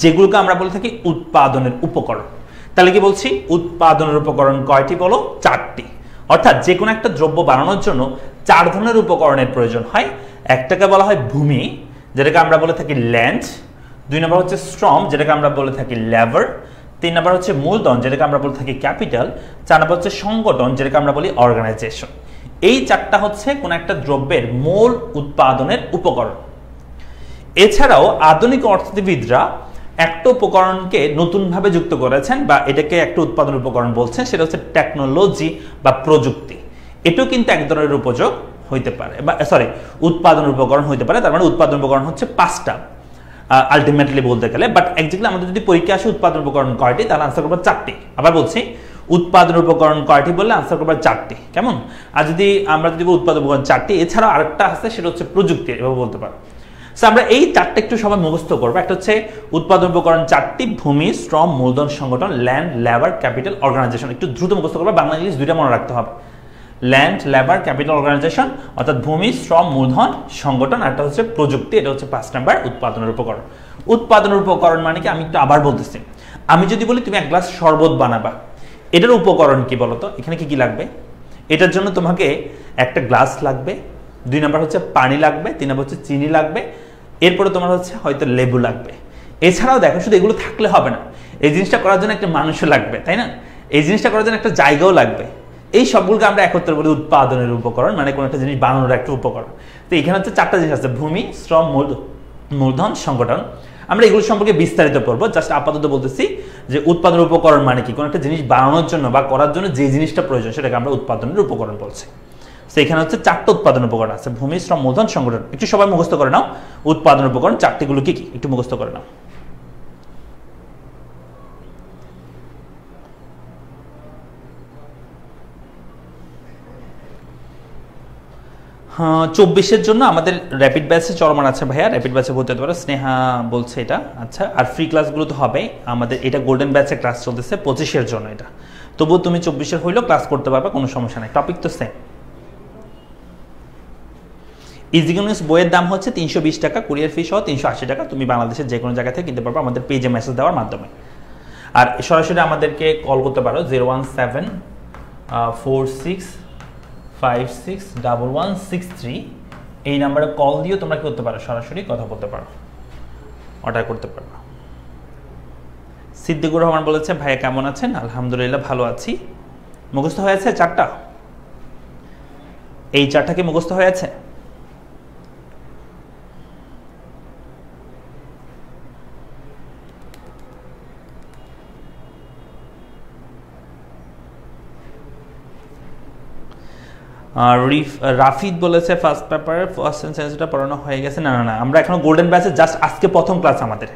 যেগুলোকে আমরা বলে থাকি উৎপাদনের উপকরণ। তাহলে কি বলছি, উৎপাদনের উপকরণ কয়টি বলো, 4টি। অর্থাৎ যে কোনো একটা দ্রব্য বানানোর জন্য 4 ধরনের উপকরণের প্রয়োজন হয়। একটাকে বলা হয় ভূমি, যেটাকে আমরা বলে থাকি ল্যান্ড। 2 নম্বর হচ্ছে শ্রম, যেটাকে আমরা বলে থাকি লেবার। 3 নম্বর হচ্ছে মূলধন, যেটাকে আমরা বলে থাকি ক্যাপিটাল। 4 নম্বর হচ্ছে সংগঠন, যেটাকে আমরা বলি অর্গানাইজেশন। এই 4টা হচ্ছে কোন একটা দ্রব্যের মূল উৎপাদনের উপকরণ। এছাড়াও আধুনিক অর্থনীতিবিদরা একটা উপকরণকে নতুনভাবে যুক্ত করেছেন, বা এটাকে একটা উৎপাদন উপকরণ বলছেন, সেটা হচ্ছে টেকনোলজি বা প্রযুক্তি। এটাও কিন্তু এক ধরনের উপযোগ হইতে পারে, বা সরি উৎপাদন উপকরণ হইতে পারে। তার মানে উৎপাদন উপকরণ হচ্ছে 5টা আলটিমেটলি বলতে গেলে, বাট একজাক্টলি আমাদের যদি পরীক্ষা আসে উৎপাদন উপকরণ কয়টি, তাহলে আনসার করবো 4টি। আবার বলছি, উৎপাদন উপকরণ কয়টি বললে আনসার করবো 4টি। কেমন? আর যদি আমরা যদি উৎপাদন উপকরণ 4টি, এছাড়াও আরেকটা আছে, সেটা হচ্ছে প্রযুক্তি, এভাবে বলতে পারো। আমরা এই 4টা একটু সবাই মুখস্থ করবো। একটা হচ্ছে উৎপাদন উপকরণ 4টি, ভূমি, শ্রম, মূলধন, সংগঠন, ল্যান্ড, লেবার, ক্যাপিটাল, অর্গানাইজেশন। একটু দ্রুত মুখস্থ করবো, বাংলা ইংলিশ 2টা মনে রাখতে হবে। ল্যান্ড, লেবার, ক্যাপিটাল, অর্গানাইজেশন, অর্থাৎ ভূমি, শ্রম, মূলধন, সংগঠন। আর একটা হচ্ছে প্রযুক্তি, এটা হচ্ছে 5 নাম্বার উৎপাদনের উপকরণ। উৎপাদনের উপকরণ মানে কি, আমি একটু আবার বলতেছি। আমি যদি বলি তুমি 1 গ্লাস শরবত বানাবা, এটার উপকরণ কি বলতো, এখানে কি কি লাগবে? এটার জন্য তোমাকে একটা গ্লাস লাগবে, 2 নাম্বার হচ্ছে পানি লাগবে, 3 নাম্বার হচ্ছে চিনি লাগবে, এরপরে তোমার হচ্ছে হয়তো লেবু লাগবে। এছাড়াও দেখো, শুধু এগুলো থাকলে হবে না, এই জিনিসটা করার জন্য একটা মানুষও লাগবে, তাই না? এই জিনিসটা করার জন্য একটা জায়গাও লাগবে। এই সবগুলোকে আমরা একত্রে বলি উৎপাদনের উপকরণ, মানে কোনো একটা জিনিস বানানোর একটা উপকরণ। তো এখানে হচ্ছে 4টা জিনিস আছে, ভূমি, শ্রম, মূলধন, সংগঠন। আমরা এগুলো সম্পর্কে বিস্তারিত পড়বো, জাস্ট আপাতত বলতেছি যে উৎপাদনের উপকরণ মানে কি, কোনো একটা জিনিস বানানোর জন্য বা করার জন্য যে জিনিসটা প্রয়োজন সেটাকে আমরা উৎপাদনের উপকরণ বলছি। সেখানে হচ্ছে 4টা উৎপাদন উপকরণ আছে, ভূমি, শ্রম, মূলধন, সংগঠন। একটু সবাই মুখস্থ করে নাও, উৎপাদন উপকরণ 4টিগুলো কি কি, একটু মুখস্থ করে নাও। হ্যাঁ, 24-এর জন্য আমাদের র্যাপিড ব্যাচে চলমান আছে ভাইয়া, র্যাপিড ব্যাচে ভর্তি হতে পারো, স্নেহা বলছে এটা। আচ্ছা, আর ফ্রি ক্লাসগুলো তো হবে আমাদের, এটা গোল্ডেন ব্যাচে ক্লাস চলতেছে 25-এর জন্য। এটা তবুও তুমি 24-এর হইলেও ক্লাস করতে পারবে, কোনো সমস্যা নেই, টপিক তো সেম। ইজিকোনমিক্স বইয়ের দাম হচ্ছে 320 টাকা, কুরিয়ার ফি সহ 380 টাকা। তুমি বাংলাদেশের যে কোনো জায়গা থেকে কিনতে পারবে আমাদের পেজে মেসেজ দেওয়ার মাধ্যমে। আর সরাসরি আমাদেরকে কল করতে পারো 01746561163, এই নাম্বারে কল দিয়েও তোমরা কি করতে পারো, সরাসরি কথা বলতে পারো, অর্ডার করতে পারো। সিদ্দিকুর রহমান বলেছে, ভাইয়া কেমন আছেন? আলহামদুলিল্লাহ ভালো আছি। মুখস্থ হয়েছে 4টা? এই 4টা কি মুখস্থ হয়েছে? রাফিদ বলেছে ফার্স্ট পেপারে ফার্স্ট সেন্সটা পড়ানো হয়ে গেছে। না না না, আমরা এখনো গোল্ডেন ব্যাচে জাস্ট আজকে প্রথম ক্লাস আমাদের।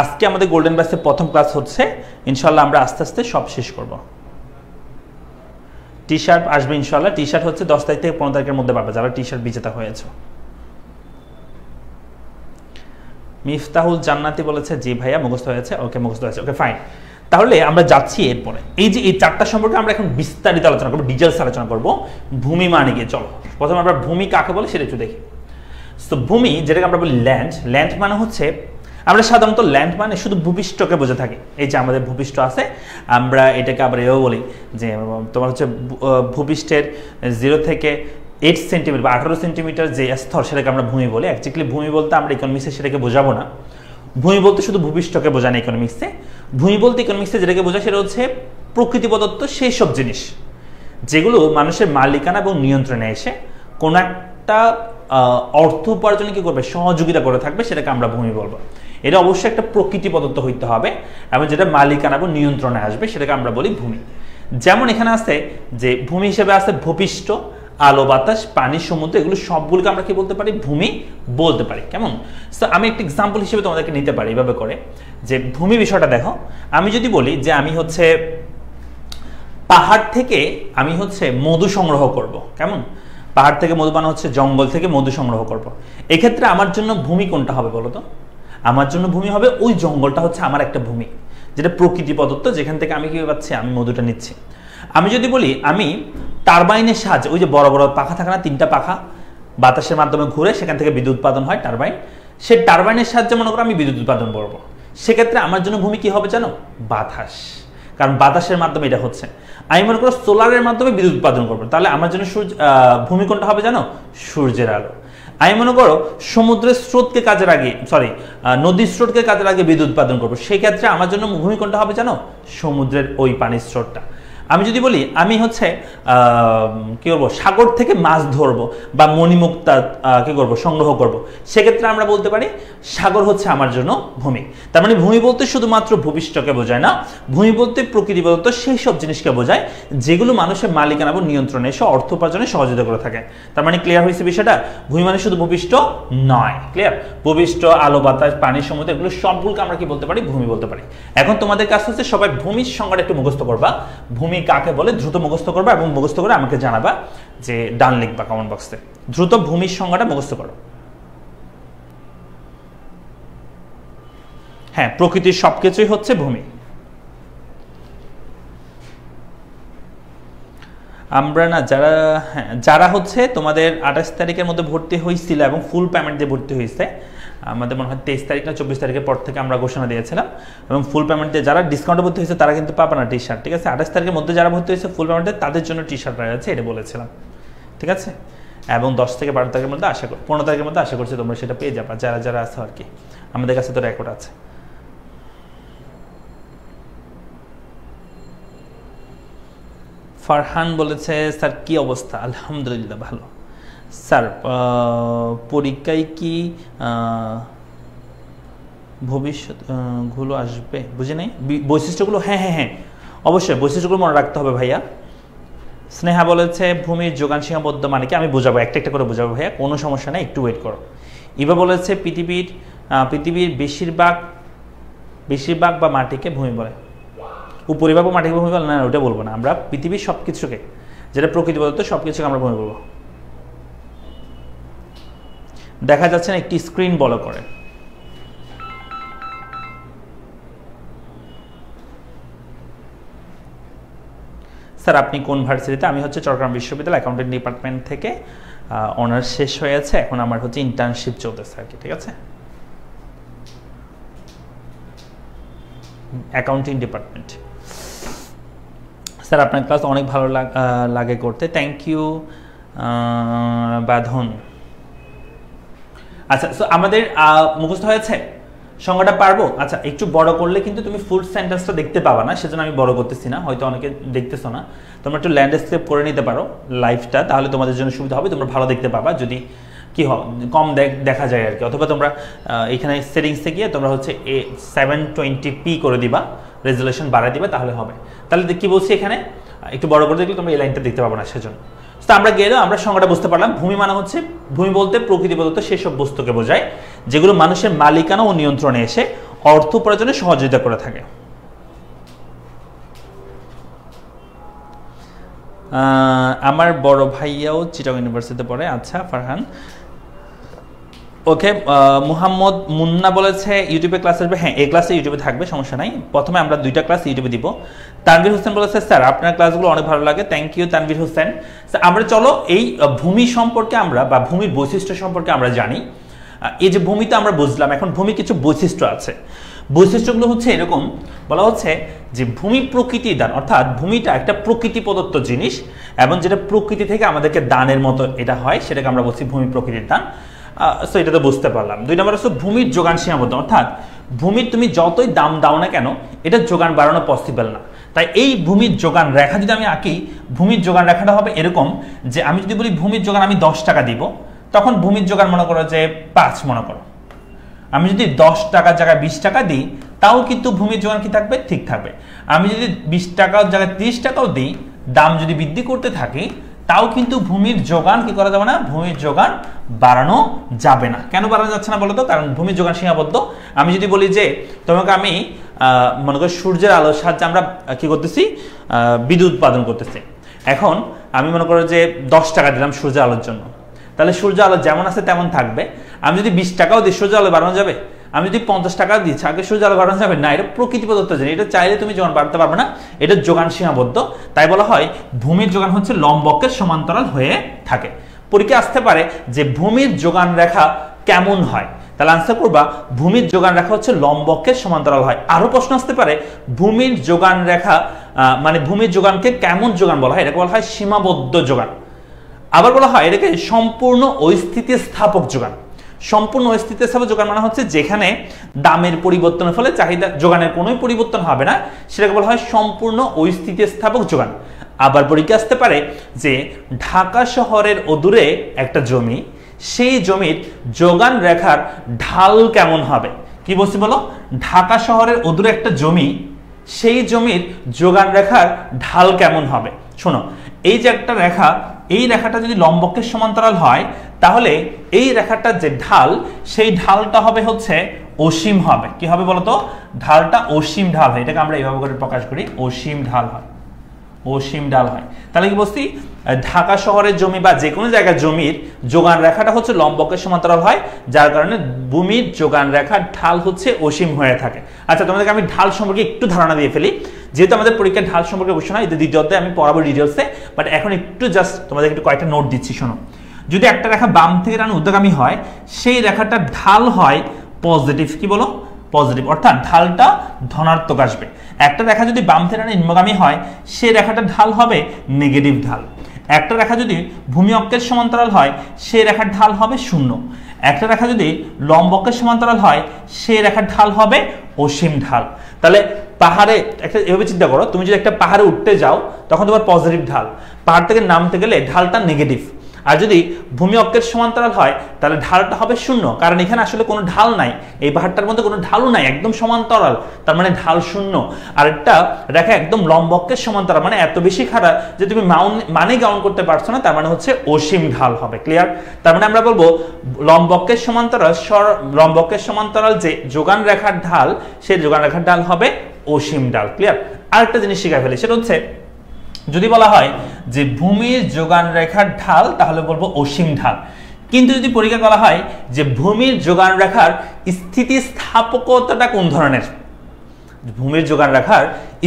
আজকে আমাদের গোল্ডেন ব্যাচে প্রথম ক্লাস হচ্ছে, ইনশাল্লাহ আমরা আস্তে আস্তে সব শেষ করব। টি শার্ট আসবে ইনশাল্লাহ। টি শার্ট হচ্ছে 10 তারিখ থেকে 15 তারিখের মধ্যে পাবে যারা টি শার্ট বিজেতা হয়েছে। মিফতাহুল জান্নাতি বলেছে জি ভাইয়া মুখস্থ হয়েছে। ওকে মুখস্থ হয়েছে, ওকে ফাইন। তাহলে আমরা যাচ্ছি এরপরে, এই যে এই চারটা সম্পর্কে আমরা এখন বিস্তারিত আলোচনা করবো, ডিটেলস আলোচনা করবো। ভূমি মানে কি, চলো প্রথমে আমরা ভূমি কাকে বলে সেটা একটু দেখি। তো ভূমি যেটাকে আমরা বলি ল্যান্ড, ল্যান্ড মানে হচ্ছে, আমরা সাধারণত ল্যান্ড মানে শুধু ভূপৃষ্ঠকে বোঝা থাকি। এই যে আমাদের ভূপৃষ্ঠ আছে, আমরা এটাকে আবার এও বলি যে তোমার হচ্ছে ভূপৃষ্ঠের 0 থেকে 8 সেন্টিমিটার বা 18 সেন্টিমিটার যে স্তর সেটাকে আমরা ভূমি বলি। অ্যাকচুয়ালি ভূমি বলতে আমরা ইকোনমিক্সে সেটাকে বোঝাবো না। ভূমি বলতে শুধু ভূপৃষ্ঠকে বোঝায় না ইকোনমিক্সে। ভূমি বলতে ইকোনমিক্সে যেটাকে বোঝায় সেটা হচ্ছে প্রকৃতি প্রদত্ত সেই সব জিনিস যেগুলো মানুষের মালিকানা এবং নিয়ন্ত্রণে এসে কোনো একটা অর্থ উপার্জনে কি করবে, সহযোগিতা করে থাকবে, সেটাকে আমরা ভূমি বলবো। এটা অবশ্যই একটা প্রকৃতি প্রদত্ত হইতে হবে এবং যেটা মালিকানা এবং নিয়ন্ত্রণে আসবে সেটাকে আমরা বলি ভূমি। যেমন এখানে আছে যে ভূমি হিসেবে আছে ভূপৃষ্ঠ, আলো বাতাস, পানি, সমুদ্র, এগুলো সবগুলোকে আমরা কি বলতে পারি, ভূমি বলতে পারি। কেমন? তো আমি একটা এক্সাম্পল হিসেবে তোমাদেরকে নিতে পারি এভাবে করে, যে ভূমি বিষয়টা দেখো। আমি যদি বলি যে আমি হচ্ছে পাহাড় থেকে আমি হচ্ছে মধু সংগ্রহ করব, কেমন? পাহাড় থেকে মধু মানে হচ্ছে জঙ্গল থেকে মধু সংগ্রহ করব। এক্ষেত্রে আমার জন্য ভূমি কোনটা হবে বলো তো? আমার জন্য ভূমি হবে ওই জঙ্গলটা হচ্ছে আমার একটা ভূমি, যেটা প্রকৃতি প্রদত্ত, যেখান থেকে আমি কি পাচ্ছি, আমি মধুটা নিচ্ছি। আমি যদি বলি আমি টারবাইনের সাহায্যে, ওই যে বড় বড় পাখা থাকে না, 3টা পাখা বাতাসের মাধ্যমে ঘুরে সেখান থেকে বিদ্যুৎ উৎপাদন হয়, টারবাইন, সেই টারবাইনের সাহায্যে মনে করো আমি বিদ্যুৎ উৎপাদন করবো। সেক্ষেত্রে আমার জন্য ভূমি কি হবে জানো? বাতাস, কারণ বাতাসের মাধ্যমে এটা হচ্ছে। আমি মনে করো সোলারের মাধ্যমে বিদ্যুৎ উৎপাদন করবো, তাহলে আমার জন্য ভূমি কোনটা হবে জানো? সূর্যের আলো। আমি মনে করো সমুদ্রের স্রোতকে কাজে লাগিয়ে, নদীর স্রোতকে কাজে লাগিয়ে বিদ্যুৎ উৎপাদন করবো, সেক্ষেত্রে আমার জন্য ভূমি কোনটা হবে জানো? সমুদ্রের ওই পানির স্রোতটা। আমি যদি বলি আমি হচ্ছে কি করবো, সাগর থেকে মাছ ধরবো বা মণিমুক্তা কি করবো, সংগ্রহ করব, সেক্ষেত্রে আমরা বলতে পারি সাগর হচ্ছে আমার জন্য ভূমি। তার মানে ভূমি বলতে শুধুমাত্র ভূপৃষ্ঠকে বোঝায় না, ভূমি বলতে প্রকৃতি বলতে সেই সব জিনিসকে বোঝায় যেগুলো মানুষের মালিকানা এবং নিয়ন্ত্রণে এসে অর্থ উপার্জনে সহযোগিতা করে থাকে। তার মানে ক্লিয়ার হয়েছে বিষয়টা? ভূমি মানে শুধু ভূপৃষ্ঠ নয়, ক্লিয়ার? ভূপৃষ্ঠ, আলো বাতাস, পানি, সমুদ্র, এগুলো সবগুলোকে আমরা কি বলতে পারি, ভূমি বলতে পারি। এখন তোমাদের কাছে হচ্ছে সবাই ভূমির সংজ্ঞাটা একটু মুখস্থ করবা। ভূমি কাকে বলে দ্রুত মুখস্থ করবা এবং মুখস্থ করে আমাকে জানাবা, যে ডান লিখবা কমেন্ট বক্সে। দ্রুত ভূমির সংজ্ঞাটা মুখস্থ করো। হ্যাঁ, প্রকৃতির সবকিছুই হচ্ছে ভূমি। আমরা না যারা হচ্ছে তোমাদের 28 তারিখের মধ্যে ভর্তি হয়েছিল এবং ফুল পেমেন্ট দিয়ে ভর্তি হয়েছে, আমাদের মনে হয় 23 তারিখ না 24 তারিখের পর থেকে আমরা ঘোষণা দিয়েছিলাম, এবং ফুল পেমেন্ট দিয়ে যারা ডিসকাউন্টে ভর্তি হয়েছে তারা কিন্তু পাবে না টি শার্ট, ঠিক আছে? 28 তারিখের মধ্যে যারা ভর্তি হয়েছে ফুল পেমেন্টে, তাদের জন্য টি শার্ট পাওয়া যাচ্ছে, এটা বলেছিলাম, ঠিক আছে? এবং 10 থেকে 12 তারিখের মধ্যে 15 তারিখের মধ্যে আশা করছি তোমরা সেটা পেয়ে যাবা, যারা যারা আছে আর কি। আমাদের কাছে তো রেকর্ড আছে। ফারহান বলেছে স্যার কি অবস্থা? আলহামদুলিল্লাহ ভালো। স্যার পরীক্ষায় কি ভবিষ্যৎগুলো আসবে? বুঝি নাই বৈশিষ্ট্যগুলো। হ্যাঁ হ্যাঁ হ্যাঁ, অবশ্যই বৈশিষ্ট্যগুলো মনে রাখতে হবে ভাইয়া। স্নেহা বলেছে ভূমির যোগান সীমাবদ্ধ মানে কি? আমি বোঝাবো, একটা একটা করে বোঝাবো ভাইয়া, কোনো সমস্যা নেই, একটু ওয়েট করো। ইভা বলেছে পৃথিবীর বেশিরভাগ বা মাটিকে ভূমি বলে। উপরিভাগ বা মাটিকে ভূমি বলে না, ওটা বলবো না। আমরা পৃথিবীর সব কিছুকে, যেটা প্রকৃতি প্রদত্ত সব কিছুকে আমরা ভূমি বলবো। দেখা যাচ্ছে না, একটি স্ক্রিন বলো করে। স্যার আপনি কোন ভার্সিটিতে? আমি হচ্ছে চট্টগ্রাম বিশ্ববিদ্যালয় অ্যাকাউন্টিং ডিপার্টমেন্ট থেকে অনার্স শেষ হয়েছে, এখন আমার হচ্ছে ইন্টার্নশিপ চলতেছে আর কি, ঠিক আছে? Accounting department. স্যার আপনার ক্লাস অনেক ভালো লাগে করতে, থ্যাংক ইউ বাঁধন। আচ্ছা, সো আমাদের মুখস্থ হয়েছে, সংজ্ঞাটা পারবো? আচ্ছা, একটু বড় করলে কিন্তু তুমি ফুল সেন্টেন্সটা দেখতে পাবা না, সেজন্য আমি বড় করতেছি না, হয়তো অনেকে দেখতেছো না। তোমরা একটু ল্যান্ডস্কেপ করে নিতে পারো লাইভটা, তাহলে তোমাদের জন্য সুবিধা হবে, তোমরা ভালো দেখতে পাবা। যদি কি কম দেখা যায় আর কি, অথবা তোমরা এখানে সেটিংসে গিয়ে তোমরা হচ্ছে 720p করে দিবা, রেজুলেশন বাড়াই দিবা, তাহলে হবে। তাহলে কি বলছি এখানে, একটু বড় করে দেখলে তোমরা এই লাইনটা দেখতে পাবো না, সেজন্য। তো আমরা গেলেও আমরা সংজ্ঞাটা বুঝতে পারলাম। ভূমি মানে হচ্ছে, ভূমি বলতে প্রকৃতি প্রদত্ত সেসব বস্তুকে বোঝায় যেগুলো মানুষের মালিকানা ও নিয়ন্ত্রণে এসে অর্থ উপার্জনে সহযোগিতা করে থাকে। আমার বড় ভাইয়াও চিটাগং ইউনিভার্সিটিতে পড়ে। আচ্ছা ফারহান, ওকে। মুহাম্মদ মুন্না বলেছে ইউটিউবে ক্লাস আসবে। হ্যাঁ, এই ক্লাসে ইউটিউবে থাকবে, সমস্যা নাই। প্রথমে আমরা 2টা ক্লাস ইউটিউবে দিব। তানভীর হোসেন বলেছে স্যার আপনার ক্লাসগুলো অনেক ভালো লাগে। Thank you Tanvir Hossain. আমরা চলো এই ভূমি সম্পর্কে আমরা বা ভূমির বৈশিষ্ট্য সম্পর্কে আমরা জানি। এই যে ভূমিতে আমরা বুঝলাম, এখন ভূমির কিছু বৈশিষ্ট্য আছে। বৈশিষ্ট্যগুলো হচ্ছে এরকম, বলা হচ্ছে যে ভূমি প্রকৃতি দান, অর্থাৎ ভূমিটা একটা প্রকৃতি প্রদত্ত জিনিস এবং যেটা প্রকৃতি থেকে আমাদেরকে দানের মতো এটা হয়, সেটাকে আমরা বলছি ভূমি প্রকৃতির দান। সো এটা তো বুঝতে পারলাম। 2 নম্বর হচ্ছে ভূমির যোগান সীমাবদ্ধ, অর্থাৎ ভূমির তুমি যতই দাম দাও না কেন এটা যোগান বাড়ানো পসিবল না। তাই এই ভূমির যোগান রেখা যদি আমি আঁকি, ভূমির যোগান রেখাটা হবে এরকম যে আমি যদি বলি ভূমির যোগান আমি 10 টাকা দিব, তখন ভূমির যোগান মনে করো যে 5 মনে করো। আমি যদি 10 টাকার জায়গায় 20 টাকা দিই তাও কিন্তু ভূমির যোগান কি থাকবে, ঠিক থাকবে। আমি যদি 20 টাকার জায়গায় 30 টাকাও দিই, দাম যদি বৃদ্ধি করতে থাকি, তাও কিন্তু ভূমির যোগান কি করা যাবে না, ভূমির যোগান বাড়ানো যাবে না। কেন বাড়ানো যাচ্ছে না বলো তো? কারণ ভূমির যোগান সীমাবদ্ধ। আমি যদি বলি যে তোমাকে আমি মনে করো সূর্যের আলোর সাহায্যে আমরা কি করতেছি, বিদ্যুৎ উৎপাদন করতেছি। এখন আমি মনে করো যে 10 টাকা দিলাম সূর্যের আলোর জন্য, তাহলে সূর্য আলো যেমন আছে তেমন থাকবে। আমি যদি 20 টাকাও দিই, সূর্য আলো বাড়ানো যাবে? আমি যদি 50 টাকা দিচ্ছি, আগে সূর্য আলো বাড়ানো যাবে না। এটা প্রকৃতি প্রদত্ত জিনিস, এটা চাইলে তুমি যোগান বাড়াতে পারবে না, এটা যোগান সীমাবদ্ধ। তাই বলা হয় ভূমির যোগান হচ্ছে লম্বকের সমান্তরাল হয়ে থাকে। পরীক্ষা আসতে পারে যে ভূমির যোগান রেখা কেমন হয়, তাহলে আনসার করবা ভূমির যোগান রেখা হচ্ছে লম্বকের সমান্তরাল হয়। আরো প্রশ্ন আসতে পারে ভূমির যোগান রেখা মানে ভূমির যোগানকে কেমন যোগান বলা হয়? এটাকে বলা হয় সীমাবদ্ধ যোগান। আবার বলা হয় এটাকে সম্পূর্ণ অস্থিতিস্থাপক যোগান। সম্পূর্ণ অস্থিতিস্থাপক যোগান মানে হচ্ছে যেখানে দামের পরিবর্তনের ফলে চাহিদা যোগানের কোনো পরিবর্তন হবে না, সেটাকে বলা হয় সম্পূর্ণ অস্থিতিস্থাপক যোগান। আবার পরীক্ষা আসতে পারে যে ঢাকা শহরের অদূরে একটা জমি, সেই জমির যোগান রেখার ঢাল কেমন হবে? কি বলছি বলো? ঢাকা শহরের অদূরে একটা জমি, সেই জমির যোগান রেখার ঢাল কেমন হবে? শোনো, এই যে একটা রেখা, এই রেখাটা যদি লম্বকের সমান্তরাল হয় তাহলে এই রেখাটার যে ঢাল, সেই ঢালটা হবে হচ্ছে অসীম হবে। কি হবে বলতো? ঢালটা অসীম ঢাল হয়। এটাকে আমরা এইভাবে করে প্রকাশ করি, অসীম ঢাল হয়, অসীম ঢাল হয়। তাহলে কি বলছি, ঢাকা শহরের জমি বা যে কোনো জায়গার জমির যোগান রেখাটা হচ্ছে লম্বকের সমান্তরাল হয়, যার কারণে ভূমির যোগান রেখার ঢাল হচ্ছে অসীম হয়ে থাকে। আচ্ছা, তোমাদেরকে আমি ঢাল সম্পর্কে একটু ধারণা দিয়ে ফেলি, যেহেতু আমাদের পরীক্ষার ঢাল সম্পর্কে অবশ্য না, এটা দ্বিতীয় অধ্যায়ে আমি পড়াবো ডিটেলসে, বাট এখন একটু জাস্ট তোমাদের একটু কয়েকটা নোট দিচ্ছি। শোনো, যদি একটা রেখা বাম থেকে ডানে ঊর্ধ্বগামী হয়, সেই রেখাটার ঢাল হয় পজিটিভ। কি বলো? পজিটিভ, অর্থাৎ ঢালটা ধনাত্মক আসবে। একটা রেখা যদি বাম থেকে ডানে নিম্নগামী হয়, সেই রেখাটার ঢাল হবে নেগেটিভ ঢাল। একটা রেখা যদি ভূমি অক্ষের সমান্তরাল হয়, সেই রেখার ঢাল হবে 0। একটা রেখা যদি লম্ব অক্ষের সমান্তরাল হয়, সেই রেখার ঢাল হবে অসীম ঢাল। তাহলে পাহাড়ে একটা এভাবে চিন্তা করো, তুমি যদি একটা পাহাড়ে উঠতে যাও তখন তোমার পজিটিভ ঢাল, পাহাড় থেকে নামতে গেলে ঢালটা নেগেটিভ। আর যদি ভূমি অক্ষের সমান্তরাল হয় তাহলে ঢালটা হবে 0, কারণ এখানে আসলে কোনো ঢাল নাই, এই পাহাড়টার মধ্যে কোনো ঢালও নাই, একদম সমান্তরাল, তার মানে ঢাল 0। আর একটা রেখা একদম লম্ব অক্ষের সমান্তরাল মানে এত বেশি খাড়া যে তুমি মানে গ্রহণ করতে পারছো না, তার মানে হচ্ছে অসীম ঢাল হবে। ক্লিয়ার? তার মানে আমরা বলবো লম্ব অক্ষের সমান্তরাল যে যোগান রেখার ঢাল, সেই যোগান রেখার ঢাল হবে অসীম ঢাল। ক্লিয়ার? আরেকটা জিনিস শিখে ফেলি, সেটা হচ্ছে যদি বলা হয় যে ভূমির যোগান রেখার ঢাল, তাহলে বলবো অসীম ঢাল। কিন্তু যদি পরীক্ষা করা হয় যে ভূমির যোগান রেখার স্থিতিস্থাপকতাটা কোন ধরনের, ভূমির যোগান রেখার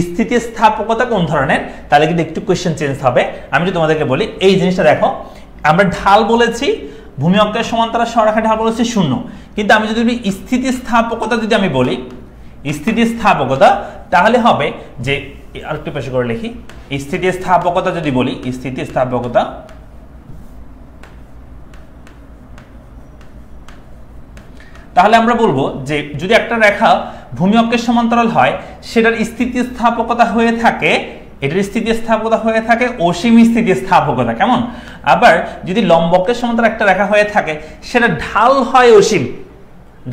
স্থিতিস্থাপকতা কোন ধরনের, তাহলে কিন্তু একটু কোয়েশ্চেন চেঞ্জ হবে। আমি যদি তোমাদেরকে বলি এই জিনিসটা দেখো, আমরা ঢাল বলেছি ভূমি অক্ষের সমান্তরাল সরলরেখার ঢাল বলেছি 0, কিন্তু আমি যদি স্থিতিস্থাপকতা যদি আমি বলি স্থিতিস্থাপকতা, তাহলে হবে যে আরেকটু পেশ করে লিখি, স্থিতিস্থাপকতা যদি বলি, স্থিতিস্থাপকতা তাহলে আমরা বলবো যে যদি একটা রেখা ভূমি অক্ষের সমান্তরাল হয়, সেটার স্থিতিস্থাপকতা হয়ে থাকে, এটার স্থিতিস্থাপকতা হয়ে থাকে অসীম স্থিতিস্থাপকতা। কেমন? আবার যদি লম্ব অক্ষের সমান্তরাল একটা রেখা হয়ে থাকে, সেটা ঢাল হয় অসীম,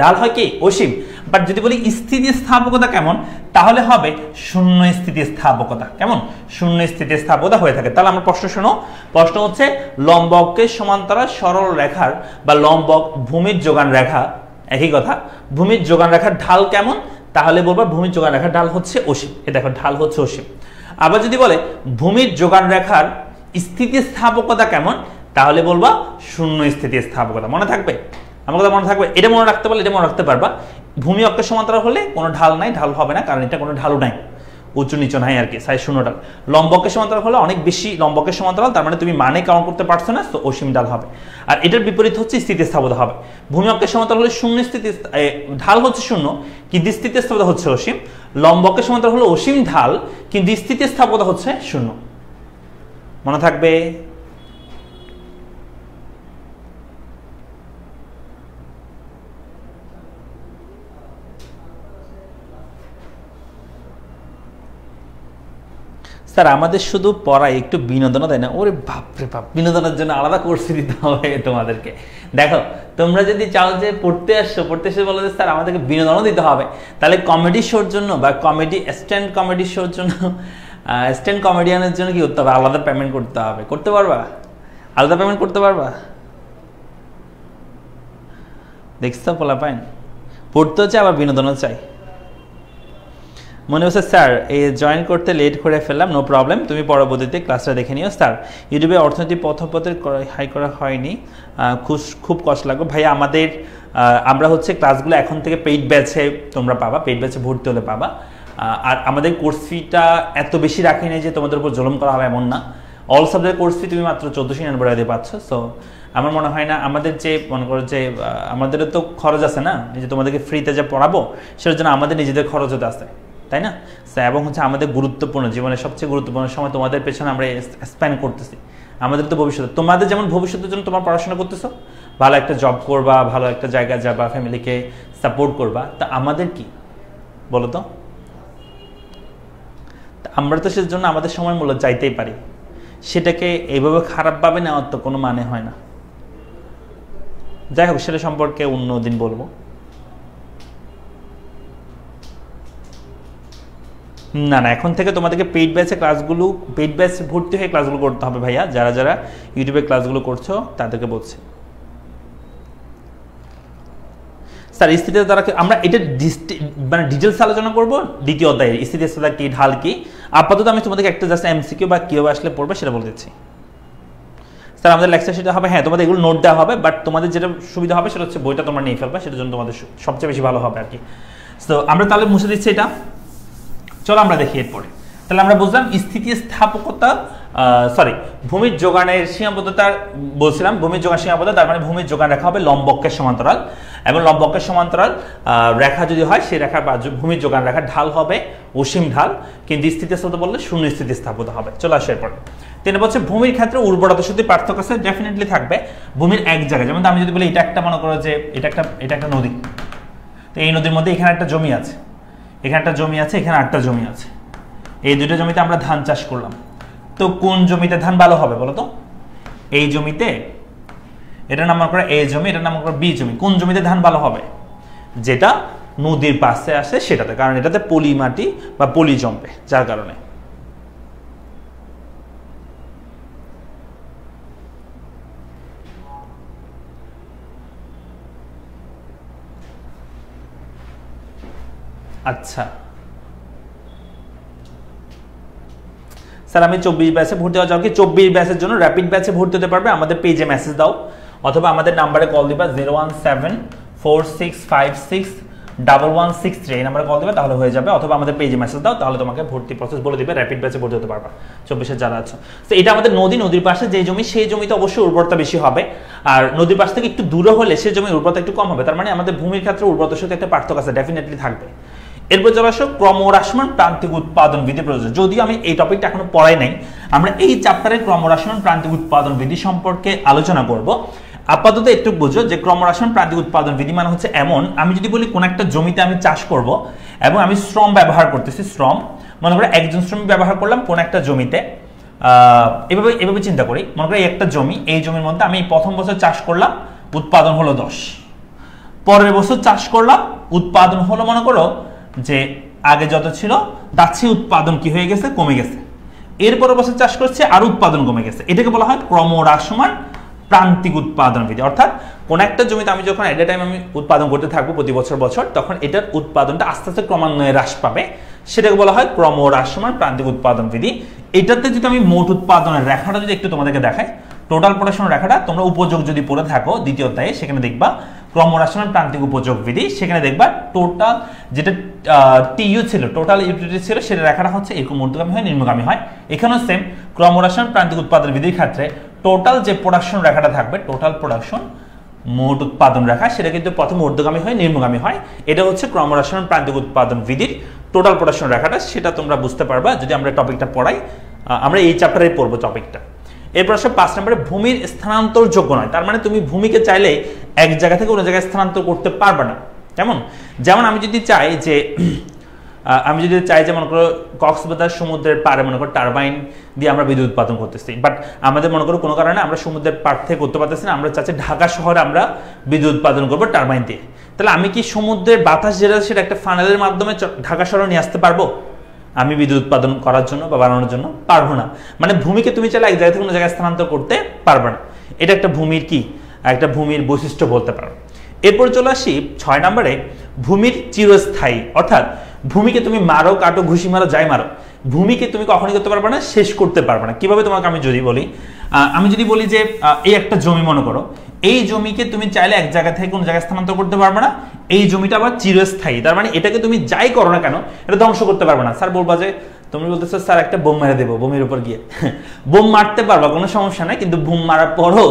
ঢাল হয় কি? অসীম। বাট যদি বলি স্থিতিস্থাপকতা কেমন, তাহলে হবে শূন্য স্থিতিস্থাপকতা। কেমন? শূন্য স্থিতিস্থাপকতা হয়ে থাকে। তাহলে আমরা প্রশ্ন শোনো, প্রশ্ন হচ্ছে লম্ব অক্ষের সমান্তরাল সরল রেখার বা লম্ব ভূমির যোগান রেখা, একই কথা, ভূমির যোগান রেখার ঢাল কেমন, তাহলে বলবা ভূমির যোগান রেখার ঢাল হচ্ছে অসীম। এ দেখো ঢাল হচ্ছে অসীম। আবার যদি বলে ভূমির যোগান রেখার স্থিতিস্থাপকতা কেমন, তাহলে বলবা শূন্য স্থিতিস্থাপকতা। মনে থাকবে? আমার কথা মনে থাকবে? এটা মনে রাখতে পারলে এটা মনে রাখতে পারবা। ভূমি অক্ষের সমান্তরাল হলে কোনো ঢাল নাই, ঢাল হবে না, কারণ এটা কোনো ঢালও নাই, উঁচু নিচু নাই আর কি, সাইজ শূন্য ঢাল। লম্ব অক্ষের সমান্তরাল হলে অনেক বেশি লম্ব অক্ষের সমান্তরাল, তার মানে তুমি মানে কাউন্ট করতে পারছো না, তো অসীম ঢাল হবে। আর এটার বিপরীত হচ্ছে স্থিতিস্থাপকতা হবে। ভূমি অক্ষের সমান্তরাল হলে শূন্য ঢাল হচ্ছে শূন্য, কিন্তু স্থিতিস্থাপকতা হচ্ছে অসীম। লম্ব অক্ষের সমান্তরাল হলো অসীম ঢাল, কিন্তু স্থিতিস্থাপকতা হচ্ছে শূন্য। মনে থাকবে? স্যার আমাদের শুধু পড়ায় একটু বিনোদনও দেয় না? ওরে বাপরে বাপ, বিনোদনের জন্য আলাদা কোর্স দিতে হবে তোমাদেরকে। দেখো তোমরা যদি চাও যে পড়তে এসে বলো যে স্যার আমাদেরকে বিনোদনও দিতে হবে, তাহলে কমেডি শোর জন্য বা স্ট্যান্ড কমেডি শোর জন্য, স্ট্যান্ড কমেডিয়ানের জন্য কি করতে হবে? আলাদা পেমেন্ট করতে হবে। করতে পারবা? আলাদা পেমেন্ট করতে পারবা? দেখছো পোলাপাইন, পড়তেও চাই আবার বিনোদনও চাই। মনে হচ্ছে স্যার এই জয়েন করতে লেট করে ফেললাম, নো প্রবলেম, তুমি পরবর্তীতে ক্লাসটা দেখে নিও। স্যার ইউটিউবে অর্থনীতি পথপথের হাই করা হয়নি, খুব কষ্ট লাগবে ভাইয়া। আমরা হচ্ছে ক্লাসগুলো এখন থেকে পেইড ব্যাচে তোমরা পাবা, পেইড ব্যাচে ভর্তি হলে পাবা। আর আমাদের কোর্স ফিটা এত বেশি রাখি নাই যে তোমাদের উপর জুলুম করা হবে, এমন না। অল সাবজেক্ট কোর্স ফি তুমি মাত্র 1499 দিয়ে পাচ্ছ। সো আমার মনে হয় না, আমাদের যে মনে করো যে আমাদেরও তো খরচ আছে না, যে তোমাদেরকে ফ্রিতে যা পড়াবো সেটার জন্য আমাদের নিজেদের খরচ হতে আছে, তাই না? এবং হচ্ছে আমাদের গুরুত্বপূর্ণ, জীবনের সবচেয়ে গুরুত্বপূর্ণ সময় তোমাদের পেছনে আমরা স্পেন্ড করতেছি। আমাদের তো ভবিষ্যৎ, তোমাদের যেমন ভবিষ্যতের জন্য তোমার পড়াশোনা করতেছো, ভালো একটা জব করবা, ভালো একটা জায়গায় যাবা, ফ্যামিলিকে সাপোর্ট করবা, তা আমাদের কি বলো তো? আমরা তো সেজন্য জন্য আমাদের সময় মূল্য চাইতেই পারি, সেটাকে এইভাবে খারাপভাবে নেওয়ার তো কোনো মানে হয় না। যাই হোক, সেটা সম্পর্কে অন্য দিন বলবো। না না, এখন থেকে তোমাদেরকে পেইড ব্যাচে ক্লাসগুলো, পেইড ব্যাচে ভর্তি হয়ে ক্লাসগুলো করতে হবে ভাইয়া। যারা যারা ইউটিউবে ক্লাসগুলো করছো তাদেরকে বলছি। স্যার স্থিতির দ্বারা আমরা এটা মানে ডিটেলস আলোচনা করবো দ্বিতীয় অধ্যায়ে, স্থিতিস্থাপকতা কি, ঢাল কি। আপাতত আমি তোমাদেরকে একটা জাস্ট এমসিকিউ বা কিভাবে আসলে পড়বে সেটা বলে দিচ্ছি। স্যার আমাদের লেকচার সেটা হবে, হ্যাঁ তোমাদের এগুলো নোট দেওয়া হবে, বাট তোমাদের যেটা সুবিধা হবে সেটা হচ্ছে বইটা তোমরা নিয়ে ফেলবে, সেটার জন্য তোমাদের সবচেয়ে বেশি ভালো হবে আর কি। তো আমরা তাহলে মুছে দিচ্ছি এটা। চলো আমরা দেখি এরপরে। তাহলে আমরা বুঝলাম স্থিতিস্থাপকতা, ভূমির যোগানের সীমাবদ্ধতা বলছিলাম, ভূমির যোগান সীমাবদ্ধতা, তার মানে ভূমির যোগান রেখা হবে লম্ব অক্ষের সমান্তরাল, এবং লম্ব অক্ষের সমান্তরাল রেখা যদি হয় সেই রেখার বা ভূমির যোগান রেখার ঢাল হবে অসীম ঢাল, কিন্তু স্থিতিস্থাপকতা বললে শূন্য স্থিতিস্থাপকতা হবে। চলে আসে এরপর। তিন বলছে ভূমির ক্ষেত্রে উর্বরতা শুধু পার্থক্য আছে, ডেফিনেটলি থাকবে। ভূমির এক জায়গায়, যেমন আমি যদি বলি এটা একটা, মনে করো যে এটা একটা নদী, তো এই নদীর মধ্যে এখানে একটা জমি আছে, এখানে একটা জমি আছে, এখানে একটা জমি আছে, এই দুটো জমিতে আমরা ধান চাষ করলাম, তো কোন জমিতে ধান ভালো হবে বলো তো? এই জমিতে, এটার নাম করে এ জমি, এটার নাম করে বি জমি। কোন জমিতে ধান ভালো হবে? যেটা নদীর পাশে আসে সেটাতে, কারণ এটাতে পলি মাটি বা পলি জমবে, যার কারণে। আচ্ছা স্যার আমি 24 ব্যাচে ভর্তি হওয়া যাও কি? 24 ব্যাচের জন্য র্যাপিড ব্যাচে ভর্তি হতে পারবে, আমাদের পেজে মেসেজ দাও অথবা আমাদের নাম্বারে কল দিবা 01746561163, এই নাম্বারে কল দিবে, তাহলে হয়ে যাবে। অথবা আমাদের পেজে মেসেজ দাও, তাহলে তোমাকে ভর্তি প্রসেস বলে দিবে, র্যাপিড ব্যাচে ভর্তি হতে পারবা 24-এর যারা আছে। তো এটা আমাদের নদীর পাশে যে জমি, সেই জমিতে অবশ্যই উর্বরতা বেশি হবে, আর নদীর পাশ থেকে একটু দূরে হলে সেই জমির উর্বরতা একটু কম হবে। তার মানে আমাদের ভূমির ক্ষেত্রে উর্বরতার সাথে একটা পার্থক্য আছে, ডেফিনেটলি থাকবে। এরপর চলে আসো ক্রমহ্রাসমান প্রান্তিক উৎপাদন বিধি প্রযোজ্য। যদিও আমি এই টপিকটা এখনো পড়াই নাই, আমরা এই চ্যাপ্টারে ক্রমহ্রাসমান প্রান্তিক উৎপাদন বিধি সম্পর্কে আলোচনা করব। আপাতত একটু বুঝো যে ক্রমহ্রাসমান প্রান্তিক উৎপাদন বিধি মানে হচ্ছে এমন, আমি যদি বলি কোন একটা জমিতে আমি চাষ করব এবং আমি শ্রম ব্যবহার করতেছি, শ্রম মনে করে একজন শ্রমিক ব্যবহার করলাম কোন একটা জমিতে, এভাবে চিন্তা করি, মনে করি একটা জমি, এই জমির মধ্যে আমি প্রথম বছর চাষ করলাম, উৎপাদন হলো 10, পরের বছর চাষ করলাম, উৎপাদন হলো মনে করো যে আগে যত ছিল তার চেয়ে উৎপাদন কি হয়ে গেছে, কমে গেছে। এরপর বছর চাষ করছে আর উৎপাদন কমে গেছে, এটাকে বলা হয় ক্রমহ্রাসমান প্রান্তিক উৎপাদন বিধি। অর্থাৎ কোন একটা জমিতে আমি যখন এট এ টাইম আমি উৎপাদন করতে থাকবো প্রতি বছর বছর, তখন এটার উৎপাদনটা আস্তে আস্তে ক্রমান্বয়ে হ্রাস পাবে, সেটাকে বলা হয় ক্রমহ্রাসমান প্রান্তিক উৎপাদন বিধি। এটাতে যদি আমি মোট উৎপাদনের রেখাটা যদি একটু তোমাদেরকে দেখাই, টোটাল প্রোডাকশন রেখাটা তোমরা উপযোগ যদি পড়ে থাকো দ্বিতীয় অধ্যায়ে, সেখানে দেখবা ক্রমহ্রাসমান প্রান্তিক উপযোগ বিধি, সেখানে দেখবা টোটাল যেটা টিইউ ছিল, টোটাল ইউটিলিটি ছিল, সেটা রেখাটা হচ্ছে এরকম ঊর্ধ্বগামী হয় নিম্নগামী হয়। এখানেও সেম ক্রমহ্রাসমান প্রান্তিক উৎপাদন বিধির ক্ষেত্রে টোটাল যে প্রোডাকশন রেখাটা থাকবে, টোটাল প্রোডাকশন মোট উৎপাদন রেখা, সেটা কিন্তু প্রথম ঊর্ধ্বগামী হয় নিম্নগামী হয়। এটা হচ্ছে ক্রমহ্রাসমান প্রান্তিক উৎপাদন বিধির টোটাল প্রোডাকশন রেখাটা, সেটা তোমরা বুঝতে পারবা যদি আমরা টপিকটা পড়াই। আমরা এই চ্যাপ্টারে পড়বো টপিকটা। এরপর আসলে 5 নম্বরে ভূমির স্থানান্তর যোগ্য নয়, তার মানে তুমি ভূমিকে চাইলে এক জায়গা থেকে অন্য জায়গায় স্থানান্তর করতে পারবে না। কেমন? যেমন আমি যদি চাই যে মনে করো কক্সবাজার সমুদ্রের পাড়ে মনে করো টারবাইন দিয়ে আমরা বিদ্যুৎ উৎপাদন করতেছি, বাট আমাদের মনে করো কোনো কারণে আমরা সমুদ্রের পাড় থেকে করতে পারতেছি না, আমরা চাচ্ছি ঢাকা শহরে আমরা বিদ্যুৎ উৎপাদন করবো টারবাইন দিয়ে। তাহলে আমি কি সমুদ্রের বাতাস যেটা সেটা একটা ফানেলের মাধ্যমে ঢাকা শহরে নিয়ে আসতে পারবো আমি বিদ্যুৎ উৎপাদন করার জন্য বা বানানোর জন্য? পারবো না। মানে ভূমিকে তুমি চাইলে এক জায়গা থেকে অন্য জায়গায় স্থানান্তর করতে পারবে না। এটা একটা ভূমির কি, একটা ভূমির বৈশিষ্ট্য বলতে পারো। এরপর চলে আসি 6 নম্বরে ভূমির চিরস্থায়ী, অর্থাৎ ভূমিকে তুমি মারো, কাটো, ঘুষি মারো, যাই মারো, ভূমিকে তুমি কখনই করতে পারবে না, শেষ করতে পারবে না। কিভাবে তোমাকে আমি যদি বলি যে এই একটা জমি মনে করো, এই জমিকে তুমি চাইলে এক জায়গা থেকে কোনো জায়গায় স্থানান্তর করতে পারবে না, এই জমিটা আবার চিরস্থায়ী, তার মানে এটাকে তুমি যাই করো না কেন এটা ধ্বংস করতে পারবে না। স্যার বলবা যে তুমি বলতেছো স্যার একটা বোম মেরে দেবো, বোমের উপর গিয়ে বোম মারতে পারবা, কোনো সমস্যা নাই, কিন্তু বোম মারার পরও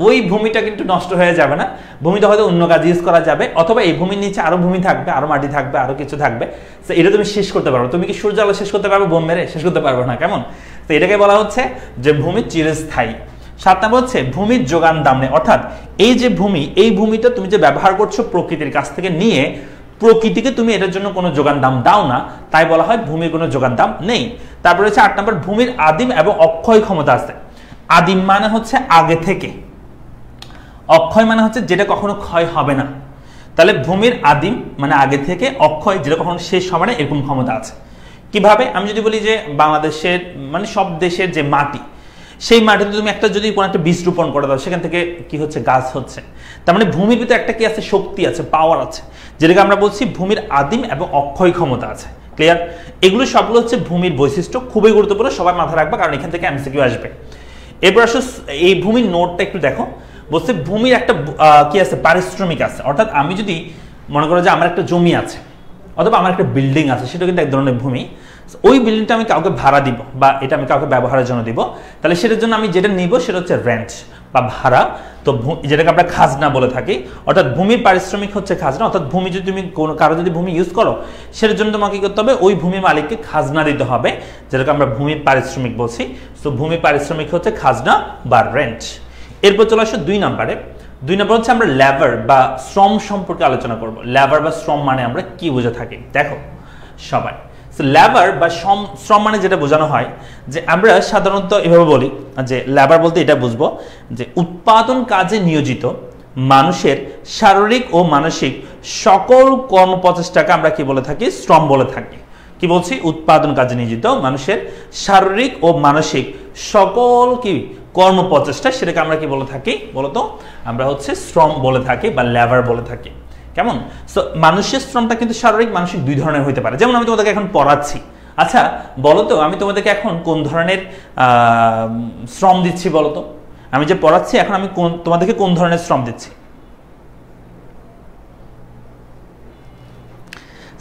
ওই ভূমিটা কিন্তু নষ্ট হয়ে যাবে না, ভূমিটা হয়তো অন্য কাজ ইউজ করা যাবে, অথবা এই ভূমির নিচে আরো ভূমি থাকবে, আরো মাটি থাকবে, আরো কিছু থাকবে, তো এটা তুমি শেষ করতে পারবে। তুমি কি সূর্য আলো শেষ করতে পারবে বোম মেরে? শেষ করতে পারবে না। কেমন? তো এটাকে বলা হচ্ছে যে ভূমি চিরস্থায়ী। 7 নম্বর হচ্ছে ভূমির যোগান দাম নেই, অর্থাৎ এই যে ভূমি, এই ভূমিটা তুমি যে ব্যবহার করছো প্রকৃতির কাছ থেকে নিয়ে, প্রকৃতিকে তুমি এটার জন্য কোনো যোগান দাম দাও না, তাই বলা হয় ভূমির কোনো যোগান দাম নেই। তারপরে হচ্ছে 8 নম্বর ভূমির আদিম এবং অক্ষয় ক্ষমতা আছে। আদিম মানে হচ্ছে আগে থেকে, অক্ষয় মানে হচ্ছে যেটা কখনো ক্ষয় হবে না। তাহলে ভূমির আদিম মানে আগে থেকে, অক্ষয় যেটা কখনো শেষ হবে না, এরকম ক্ষমতা আছে। কিভাবে? আমি যদি বলি যে বাংলাদেশের মানে সব দেশের যে মাটি, সেই মাটিতে তুমি একটা যদি কোনো একটা বীজ রোপণ করে দাও, সেখান থেকে কি হচ্ছে? গাছ হচ্ছে। তার মানে ভূমির ভিতরে একটা কি আছে? শক্তি আছে, পাওয়ার আছে, যেটাকে আমরা বলছি ভূমির আদিম এবং অক্ষয় ক্ষমতা আছে। ক্লিয়ার? এগুলো সবগুলো হচ্ছে ভূমির বৈশিষ্ট্য, খুবই গুরুত্বপূর্ণ, সবাই মাথায় রাখবা, কারণ এখান থেকে এমসিকিউ আসবে। এরপর আসলে এই ভূমির নোটটা একটু দেখো, বলছে ভূমির একটা কি আছে? পারিশ্রমিক আছে। অর্থাৎ আমি যদি মনে করো যে আমার একটা জমি আছে অথবা আমার একটা বিল্ডিং আছে, সেটা কিন্তু এক ধরনের ভূমি, ওই বিল্ডিংটা আমি কাউকে ভাড়া দিব বা এটা আমি কাউকে ব্যবহারের জন্য দিব, তাহলে সেটার জন্য আমি যেটা নিব সেটা হচ্ছে রেন্ট বা ভাড়া, তো যেটাকে আমরা খাজনা বলে থাকি। অর্থাৎ ভূমির পারিশ্রমিক হচ্ছে খাজনা, অর্থাৎ ভূমি যদি তুমি কারো যদি ভূমি ইউজ করো, সেটার জন্য তোমাকে কি করতে হবে? ওই ভূমির মালিককে খাজনা দিতে হবে, যেটাকে আমরা ভূমির পারিশ্রমিক বলছি। তো ভূমির পারিশ্রমিক হচ্ছে খাজনা বা রেন্ট। এরপর চলে আসো 2 নম্বরে। 2 নম্বর হচ্ছে আমরা লেবার বা শ্রম সম্পর্কে আলোচনা করব। লেবার বা শ্রম মানে আমরা কি বুঝে থাকি? দেখো সবাই, লেবার বা শ্রম মানে যেটা বোঝানো হয়, যে আমরা সাধারণত এভাবে বলি যে লেবার বলতে এটা বুঝবো যে উৎপাদন কাজে নিয়োজিত মানুষের শারীরিক ও মানসিক সকল কর্মপ্রচেষ্টাকে আমরা কি বলে থাকি? শ্রম বলে থাকি। কি বলছি? উৎপাদন কাজে নিয়োজিত মানুষের শারীরিক ও মানসিক সকল কি কর্মপ্রচেষ্টা, সেটাকে আমরা কি বলে থাকি বলতো? আমরা হচ্ছে শ্রম বলে থাকি বা লেবার বলে থাকি। কেমন? সো মানুষের শ্রমটা কিন্তু শারীরিক মানসিক দুই ধরনের হতে পারে। যেমন আমি তোমাদেরকে এখন পড়াচ্ছি, আচ্ছা বলো তো আমি তোমাদেরকে এখন কোন ধরনের শ্রম দিচ্ছি বলো তো? আমি যে পড়াচ্ছি এখন আমি তোমাদেরকে কোন ধরনের শ্রম দিচ্ছি?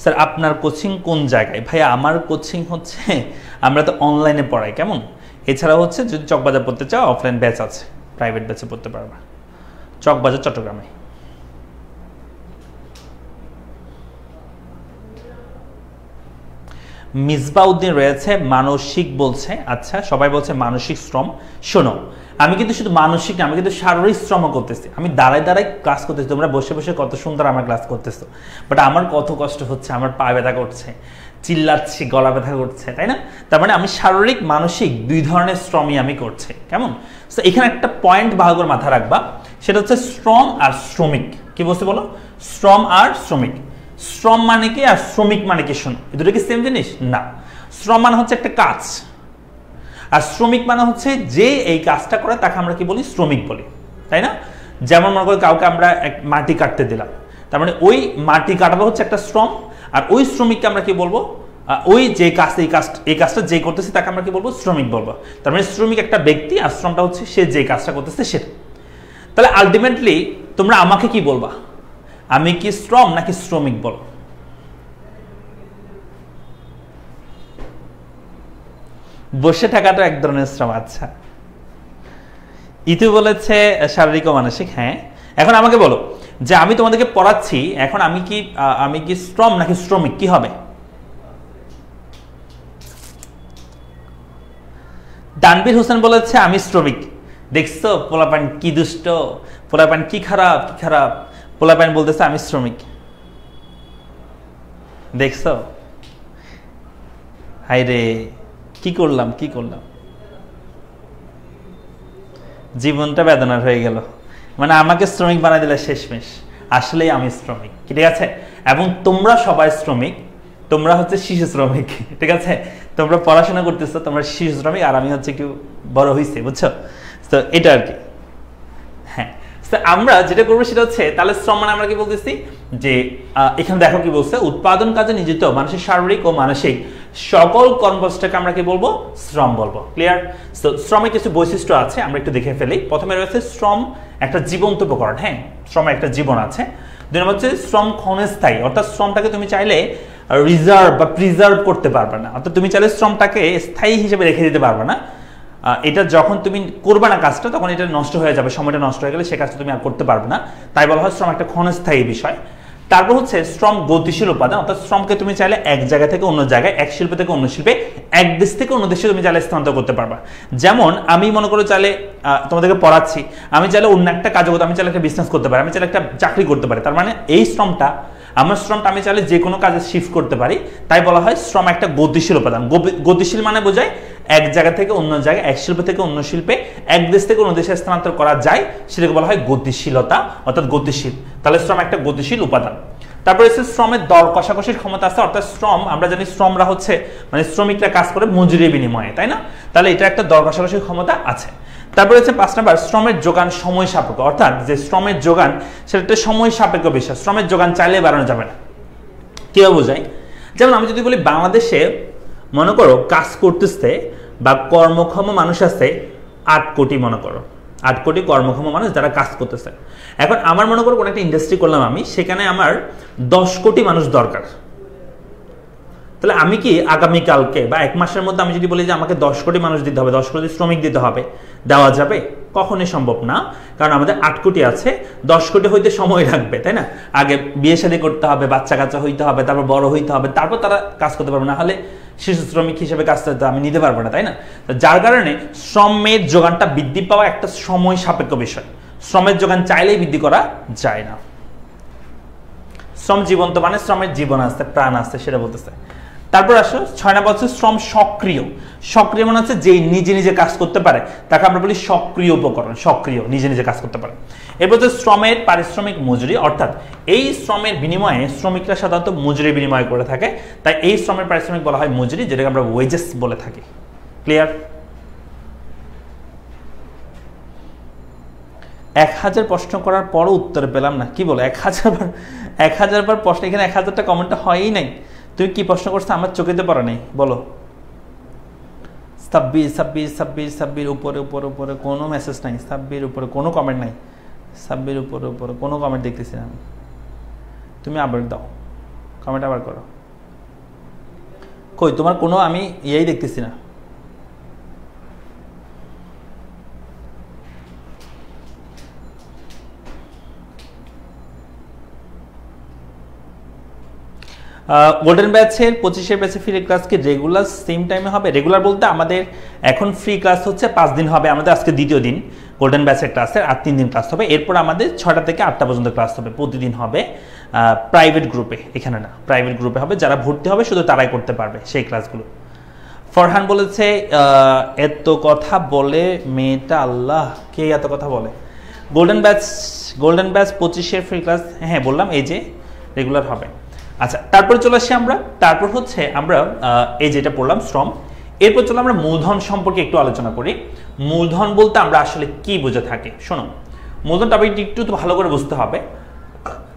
স্যার আপনার কোচিং কোন জায়গায়? ভাইয়া আমার কোচিং হচ্ছে আমরা তো অনলাইনে পড়াই। কেমন? এছাড়া হচ্ছে যদি চকবাজার পড়তে চাও, অফলাইন ব্যাচ আছে, প্রাইভেট ব্যাচে পড়তে পারবা, চকবাজার চট্টগ্রামে। মিসবাউদ্দিন রয়েছে মানসিক বলছে। আচ্ছা সবাই বলছে মানসিক শ্রম। শোনো, আমি কিন্তু শুধু মানসিক না, আমি কিন্তু শারীরিক শ্রমও করতেছি। আমি দাঁড়ায় দাঁড়ায় ক্লাস করতেছি, তোমরা বসে বসে কত সুন্দর আমার ক্লাস করতেছো, বাট আমার কত কষ্ট হচ্ছে, আমার পা ব্যথা করছে, চিল্লাচ্ছি, গলা ব্যথা করছে, তাই না? তার মানে আমি শারীরিক মানসিক দুই ধরনের শ্রমই আমি করছি। কেমন? তো এখানে একটা পয়েন্ট ভালো করে মাথায় রাখবা, সেটা হচ্ছে শ্রম আর শ্রমিক। কি বলছে বলো? শ্রম আর শ্রমিক। শ্রম মানে কি আর শ্রমিক মানে কি? শোনো, এই দুটো কি সেম জিনিস না। শ্রম মানে হচ্ছে একটা কাজ, আর শ্রমিক মানে হচ্ছে যে এই কাজটা করে তাকে আমরা কি বলি? শ্রমিক বলি, তাই না? যেমন মনে করি কাউকে আমরা মাটি কাটতে দিলাম, তার মানে ওই মাটি কাটানো হচ্ছে একটা শ্রম, আর ওই শ্রমিককে আমরা কি বলবো? ওই যে কাজ এই কাজটা যে করতেছে তাকে আমরা কি বলবো? শ্রমিক বলবো। তার মানে শ্রমিক একটা ব্যক্তি, আর শ্রমটা হচ্ছে সে যে কাজটা করতেছে সেটা। তাহলে আলটিমেটলি তোমরা আমাকে কি বলবা? আমি কি শ্রম নাকি শ্রমিক? বলো। বসে থাকাটা এক ধরনের শ্রম। আচ্ছা, ইতু বলেছে শারীরিক ও মানসিক। হ্যাঁ, এখন আমাকে বলো যে আমি তোমাদেরকে পড়াচ্ছি, এখন আমি কি শ্রম নাকি শ্রমিক? কি হবে? দানবীর হোসেন বলেছে আমি শ্রমিক। দেখছো পোলাপান কি দুষ্ট, পোলাপান কি খারাপ পোলাপান বলতেছে আমি শ্রমিক। দেখছো? হাই রে, কি করলাম জীবনটা বেদনার হয়ে গেল। মানে আমাকে শ্রমিক বানাই দিলে শেষমেশ। আসলেই আমি শ্রমিক, ঠিক আছে? এবং তোমরা সবাই শ্রমিক, তোমরা হচ্ছে শিশু শ্রমিক, ঠিক আছে? তোমরা পড়াশোনা করতেছো, তোমরা শিশু শ্রমিক, আর আমি হচ্ছে একটু বড় হয়েছি, বুঝছো? তো এটা আর কি। হ্যাঁ, আমরা যেটা করবো সেটা হচ্ছে, তাহলে শ্রম মানে আমরা কি বলতেছি যে এখানে দেখো কি বলছে, উৎপাদন কাজে নিয়োজিত মানুষের শারীরিক ও মানসিক সকল কর্মকাণ্ডকে আমরা কি বলবো? শ্রম বলবো। ক্লিয়ার? তো শ্রমের কিছু বৈশিষ্ট্য আছে, আমরা একটু দেখে ফেলি। প্রথমে রয়েছে শ্রম একটা জীবন্ত উপকরণ। হ্যাঁ, শ্রমে একটা জীবন আছে। দুই নম্বর হচ্ছে শ্রম ক্ষণস্থায়ী, অর্থাৎ শ্রমটাকে তুমি চাইলে রিজার্ভ বা প্রিজার্ভ করতে পারবে না, অর্থাৎ তুমি চাইলে শ্রমটাকে স্থায়ী হিসেবে রেখে দিতে পারবে না। এটা যখন তুমি করবে না কাজটা, তখন এটা নষ্ট হয়ে যাবে, সময়টা নষ্ট হয়ে গেলে সে কাজটা তুমি আর করতে পারবে না। তাই বলা হয় শ্রম একটা ক্ষণস্থায়ী বিষয়। তারপর হচ্ছে শ্রম গতিশীল উপাদান, অর্থাৎ শ্রমকে তুমি চাইলে এক জায়গা থেকে অন্য জায়গায়, এক শিল্প থেকে অন্য শিল্পে, এক দেশ থেকে অন্য দেশে তুমি চাইলে স্থানান্তর করতে পারবা। যেমন আমি মনে করো চাইলে তোমাদেরকে পড়াচ্ছি, আমি চাইলে অন্য একটা কাজ করতে, আমি চাইলে একটা বিজনেস করতে পারি, আমি চাইলে একটা চাকরি করতে পারি। তার মানে এই শ্রমটা, আমার শ্রমটা আমি চাইলে যে কোনো কাজে শিফট করতে পারি। তাই বলা হয় শ্রম একটা গতিশীল উপাদান। গতিশীল মানে বোঝায় এক জায়গা থেকে অন্য জায়গায়, এক শিল্প থেকে অন্য শিল্পে, এক দেশ থেকে অন্য দেশে স্থানান্তর করা যায়, সেটাকে বলা হয় গতিশীলতা, অর্থাৎ গতিশীল। তাহলে শ্রম একটা গতিশীল উপাদান। তারপরে হচ্ছে শ্রমের দর কষাকষির ক্ষমতা আছে, অর্থাৎ শ্রম, আমরা জানি শ্রমরা হচ্ছে মানে শ্রমিকরা কাজ করে মজুরির বিনিময়ে, তাই না? তাহলে এটা একটা দর কষাকষির ক্ষমতা আছে। তারপরে হচ্ছে 5 নাম্বার শ্রমের যোগান সময় সাপেক্ষ, অর্থাৎ যে শ্রমের যোগান সেটা একটা সময় সাপেক্ষ বিষয়। শ্রমের যোগান চাইলে বাড়ানো যাবে না। কিভাবে বোঝায়? যেমন আমি যদি বলি বাংলাদেশে মনে করো কাজ করতেছে বা কর্মক্ষম মানুষ আছে 8 কোটি, মনে করো 8 কোটি কর্মক্ষম মানুষ যারা কাজ করতেছে। এখন আমার মনে করো কোনো একটা ইন্ডাস্ট্রি করলাম আমি, সেখানে আমার 10 কোটি মানুষ দরকার। তাহলে আমি কি আগামীকালকে বা 1 মাসের মধ্যে আমি যদি বলি যে আমাকে 10 কোটি মানুষ দিতে হবে, 10 কোটি শ্রমিক দিতে হবে, দেওয়া যাবে? কখনোই সম্ভব না, কারণ আমাদের 8 কোটি আছে, 10 কোটি হইতে সময় লাগবে, তাই না? আগে বিয়ে শাদী করতে হবে, বাচ্চা কাচ্চা হইতে হবে, তারপর বড় হইতে হবে, তারপর তারা কাজ করতে পারবে। না হলে শিশু শ্রমিক হিসেবে কাজটা আমি নিতে পারবো না, তাই না? যার কারণে শ্রমের যোগানটা বৃদ্ধি পাওয়া একটা সময় সাপেক্ষ বিষয়। শ্রমের যোগান চাইলেই বৃদ্ধি করা যায় না। শ্রম জীবন্ত মানে শ্রমের জীবন আছে, প্রাণ আছে, সেটা বলতেছে। তারপর আসো 6 নম্বর হচ্ছে শ্রম সক্রিয়। সক্রিয় মানে হচ্ছে যে নিজে নিজে কাজ করতে পারে, তাকে আমরা বলি সক্রিয় উপকরণ। সক্রিয়, নিজে নিজে কাজ করতে পারে। এরপর হচ্ছে শ্রমের পারিশ্রমিক মজুরি, অর্থাৎ এই শ্রমের বিনিময়ে শ্রমিকরা সাধারণত মজুরি বিনিময় করে থাকে, তাই এই শ্রমের পারিশ্রমিক বলা হয় মজুরি, যেটাকে আমরা ওয়েজেস বলে থাকি। ক্লিয়ার? 1000 প্রশ্ন করার পরও উত্তর পেলাম না, কি বলো? 1000 বার প্রশ্ন, এখানে 1000টা কমেন্ট হয়ই নাই। তুমি কি প্রশ্ন করছো আমার চোখেতে পড়া নেই? বলো। 26 উপরে উপরে উপরে কোনো মেসেজ নাই, 26 উপরে কোনো কমেন্ট নাই, 26 উপরে উপরে কোনো কমেন্ট দেখতেছি না আমি। তুমি আবার দাও কমেন্ট, আবার করো। কই তোমার কোনো আমি ইয়েই দেখতেছি না। গোল্ডেন ব্যাচের 25-এর ব্যাচে ফ্রি ক্লাস কি রেগুলার সেম টাইমে হবে? রেগুলার বলতে আমাদের এখন ফ্রি ক্লাস হচ্ছে 5 দিন হবে, আমাদের আজকে দ্বিতীয় দিন গোল্ডেন ব্যাচের ক্লাসের, আর 3 দিন ক্লাস হবে। এরপর আমাদের 6টা থেকে 8টা পর্যন্ত ক্লাস হবে, প্রতিদিন হবে প্রাইভেট গ্রুপে, এখানে না, প্রাইভেট গ্রুপে হবে। যারা ভর্তি হবে শুধু তারাই করতে পারবে সেই ক্লাসগুলো। ফরহান বলেছে এত কথা বলে মেয়েটা, আল্লাহ, কে এত কথা বলে? গোল্ডেন ব্যাচ 25-এর ফ্রি ক্লাস, হ্যাঁ বললাম, এই যে রেগুলার হবে। আচ্ছা, তারপর চলে আসি আমরা, তারপর হচ্ছে আমরা এই যেটা পড়লাম শ্রম, এরপর চলো আমরা মূলধন সম্পর্কে একটু আলোচনা করি। মূলধন বলতে আমরা আসলে কি বুঝে থাকি। শোনো, মূলধনটা একটু ভালো করে বুঝতে হবে।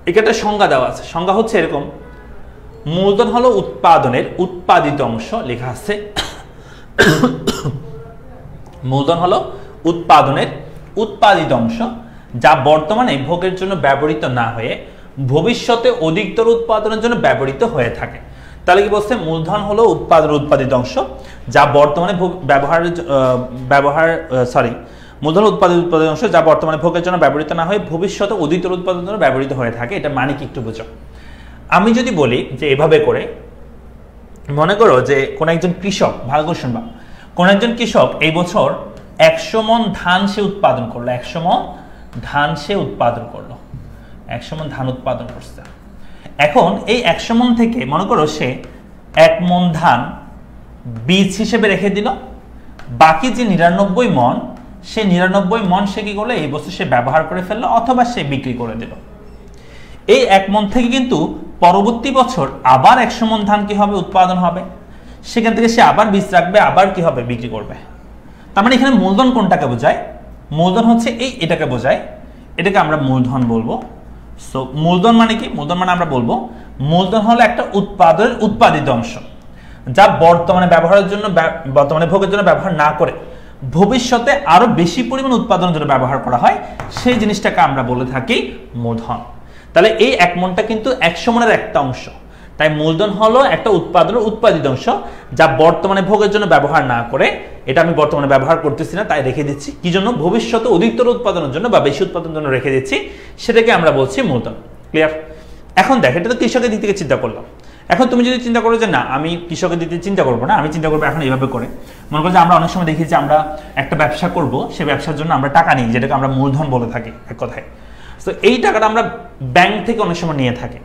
এখানে একটা সংজ্ঞা দেওয়া আছে, সংজ্ঞা হচ্ছে এরকম, মূলধন হলো উৎপাদনের উৎপাদিত অংশ, লেখা আছে মূলধন হলো উৎপাদনের উৎপাদিত অংশ যা বর্তমানে ভোগের জন্য ব্যবহৃত না হয়ে ভবিষ্যতে অধিকতর উৎপাদনের জন্য ব্যবহৃত হয়ে থাকে। তাহলে কি বলছে, মূলধন হলো উৎপাদনের উৎপাদিত অংশ যা বর্তমানে মূলধন উৎপাদিত অংশ যা বর্তমানে ভোগের জন্য ব্যবহৃত না হয়ে ভবিষ্যতে অধিকতর উৎপাদনের জন্য ব্যবহৃত হয়ে থাকে। এটা মানে কি একটু বুঝো। আমি যদি বলি যে এভাবে করে, মনে করো যে কোন একজন কৃষক, ভালো করে শুনবা, কোন একজন কৃষক এই বছর 100 মণ ধান সে উৎপাদন করলো, 100 মণ ধান সে উৎপাদন করলো, 100 মণ ধান উৎপাদন করছে। এখন এই 100 মণ থেকে মনে করো সে 1 মণ ধান বীজ হিসেবে রেখে দিল, বাকি যে 99 মণ, সে 99 মণ সে কি করলো, এই বছর সে ব্যবহার করে ফেললো অথবা সে বিক্রি করে দিল। এই 1 মণ থেকে কিন্তু পরবর্তী বছর আবার 100 মণ ধান কি হবে, উৎপাদন হবে, সেখান থেকে সে আবার বীজ রাখবে, আবার কি হবে, বিক্রি করবে। তার মানে এখানে মূলধন কোনটাকে বোঝায়, মূলধন হচ্ছে এটাকে বোঝায়, এটাকে আমরা মূলধন বলবো। সো মূলধন মানে কি, মূলধন মানে আমরা বলবো মূলধন হলো একটা উৎপাদনের উৎপাদিত অংশ যা বর্তমানে ব্যবহারের জন্য, বর্তমানে ভোগের জন্য ব্যবহার না করে ভবিষ্যতে আরো বেশি পরিমাণ উৎপাদনের জন্য ব্যবহার করা হয়, সেই জিনিসটাকে আমরা বলে থাকি মূলধন। তাহলে এই 1 মণটা কিন্তু 100 মণের একটা অংশ, তাই মূলধন হলো একটা উৎপাদনের উৎপাদিত অংশ যা বর্তমানে ভোগের জন্য ব্যবহার না করে, এটা আমি বর্তমানে ব্যবহার করতেছি না তাই রেখে দিচ্ছি, কি জন্য, ভবিষ্যতে অধিকতর উৎপাদনের জন্য বা বেশি উৎপাদনের জন্য রেখে দিচ্ছি, সেটাকে আমরা বলছি মূলধন। ক্লিয়ার? এখন দেখ, এটা তো কৃষকের দিক থেকে চিন্তা করলাম। এখন তুমি যদি চিন্তা করো যে না, আমি কৃষকের দিক থেকে চিন্তা করবো না, আমি চিন্তা করবো এখন এইভাবে করে, মনে করো যে আমরা অনেক সময় দেখি যে আমরা একটা ব্যবসা করব, সেই ব্যবসার জন্য আমরা টাকা নিই, যেটাকে আমরা মূলধন বলে থাকি এক কথায়। সো এই টাকাটা আমরা ব্যাংক থেকে অনেক সময় নিয়ে থাকি।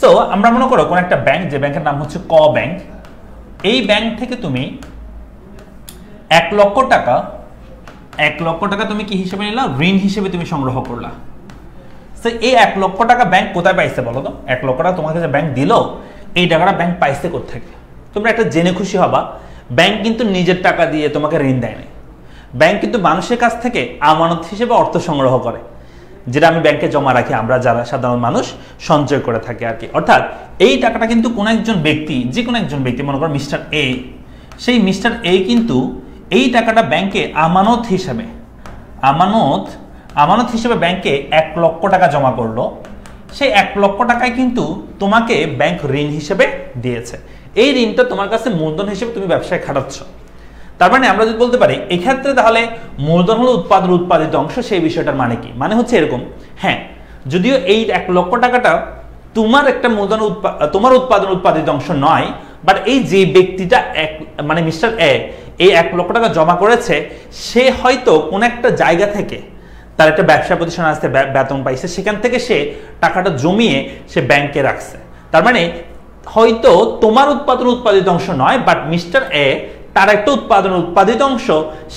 সো আমরা মনে করো কোন একটা ব্যাংক, যে ব্যাংকের নাম হচ্ছে ক ব্যাংক, এই ব্যাংক থেকে তুমি 1 লক্ষ টাকা তুমি কি হিসেবে নিলা, ঋণ হিসেবে তুমি সংগ্রহ করলা। সো এই 1 লক্ষ টাকা ব্যাংক কোথায় পাইছে বলো তো? 1 লক্ষ টাকা তোমাকে যে ব্যাংক দিল, এই টাকাটা ব্যাংক পাইছে কোত্থেকে? তোমরা একটা জেনে খুশি হবা, ব্যাংক কিন্তু নিজের টাকা দিয়ে তোমাকে ঋণ দেয় না। ব্যাংক কিন্তু মানুষের কাছ থেকে আমানত হিসেবে অর্থ সংগ্রহ করে, যেটা আমি ব্যাংকে জমা রাখি, আমরা যারা সাধারণ মানুষ সঞ্চয় করে থাকি আর কি। অর্থাৎ এই টাকাটা কিন্তু কোন একজন ব্যক্তি, যে কোনো একজন ব্যক্তি, মনে করো মিস্টার এ, সেই মিস্টার এ কিন্তু এই টাকাটা ব্যাংকে আমানত হিসেবে ব্যাংকে 1 লক্ষ টাকা জমা করলো। সেই 1 লক্ষ টাকায় কিন্তু তোমাকে ব্যাংক ঋণ হিসেবে দিয়েছে। এই ঋণটা তোমার কাছে মূলধন হিসেবে তুমি ব্যবসায় খাটাচ্ছ। তার মানে আমরা যদি বলতে পারি এক্ষেত্রে তাহলে মূলধন হলো উৎপাদিত অংশ, সেই বিষয়টার মানে কি, মানে হচ্ছে এরকম, হ্যাঁ, যদিও এই 1 লক্ষ টাকাটা তোমার একটা মূলধন তোমার উৎপাদিত অংশ নয়, বাট এই যে ব্যক্তিটা মানে মিস্টার এ এই 1 লক্ষ টাকা জমা করেছে, সে হয়তো কোন একটা জায়গা থেকে, তার একটা ব্যবসা প্রতিষ্ঠান আসতে বেতন পাইছে, সেখান থেকে সে টাকাটা জমিয়ে সে ব্যাংকে রাখছে। তার মানে হয়তো তোমার উৎপাদিত অংশ নয়, বাট মিস্টার এ তার একটা উৎপাদিত অংশ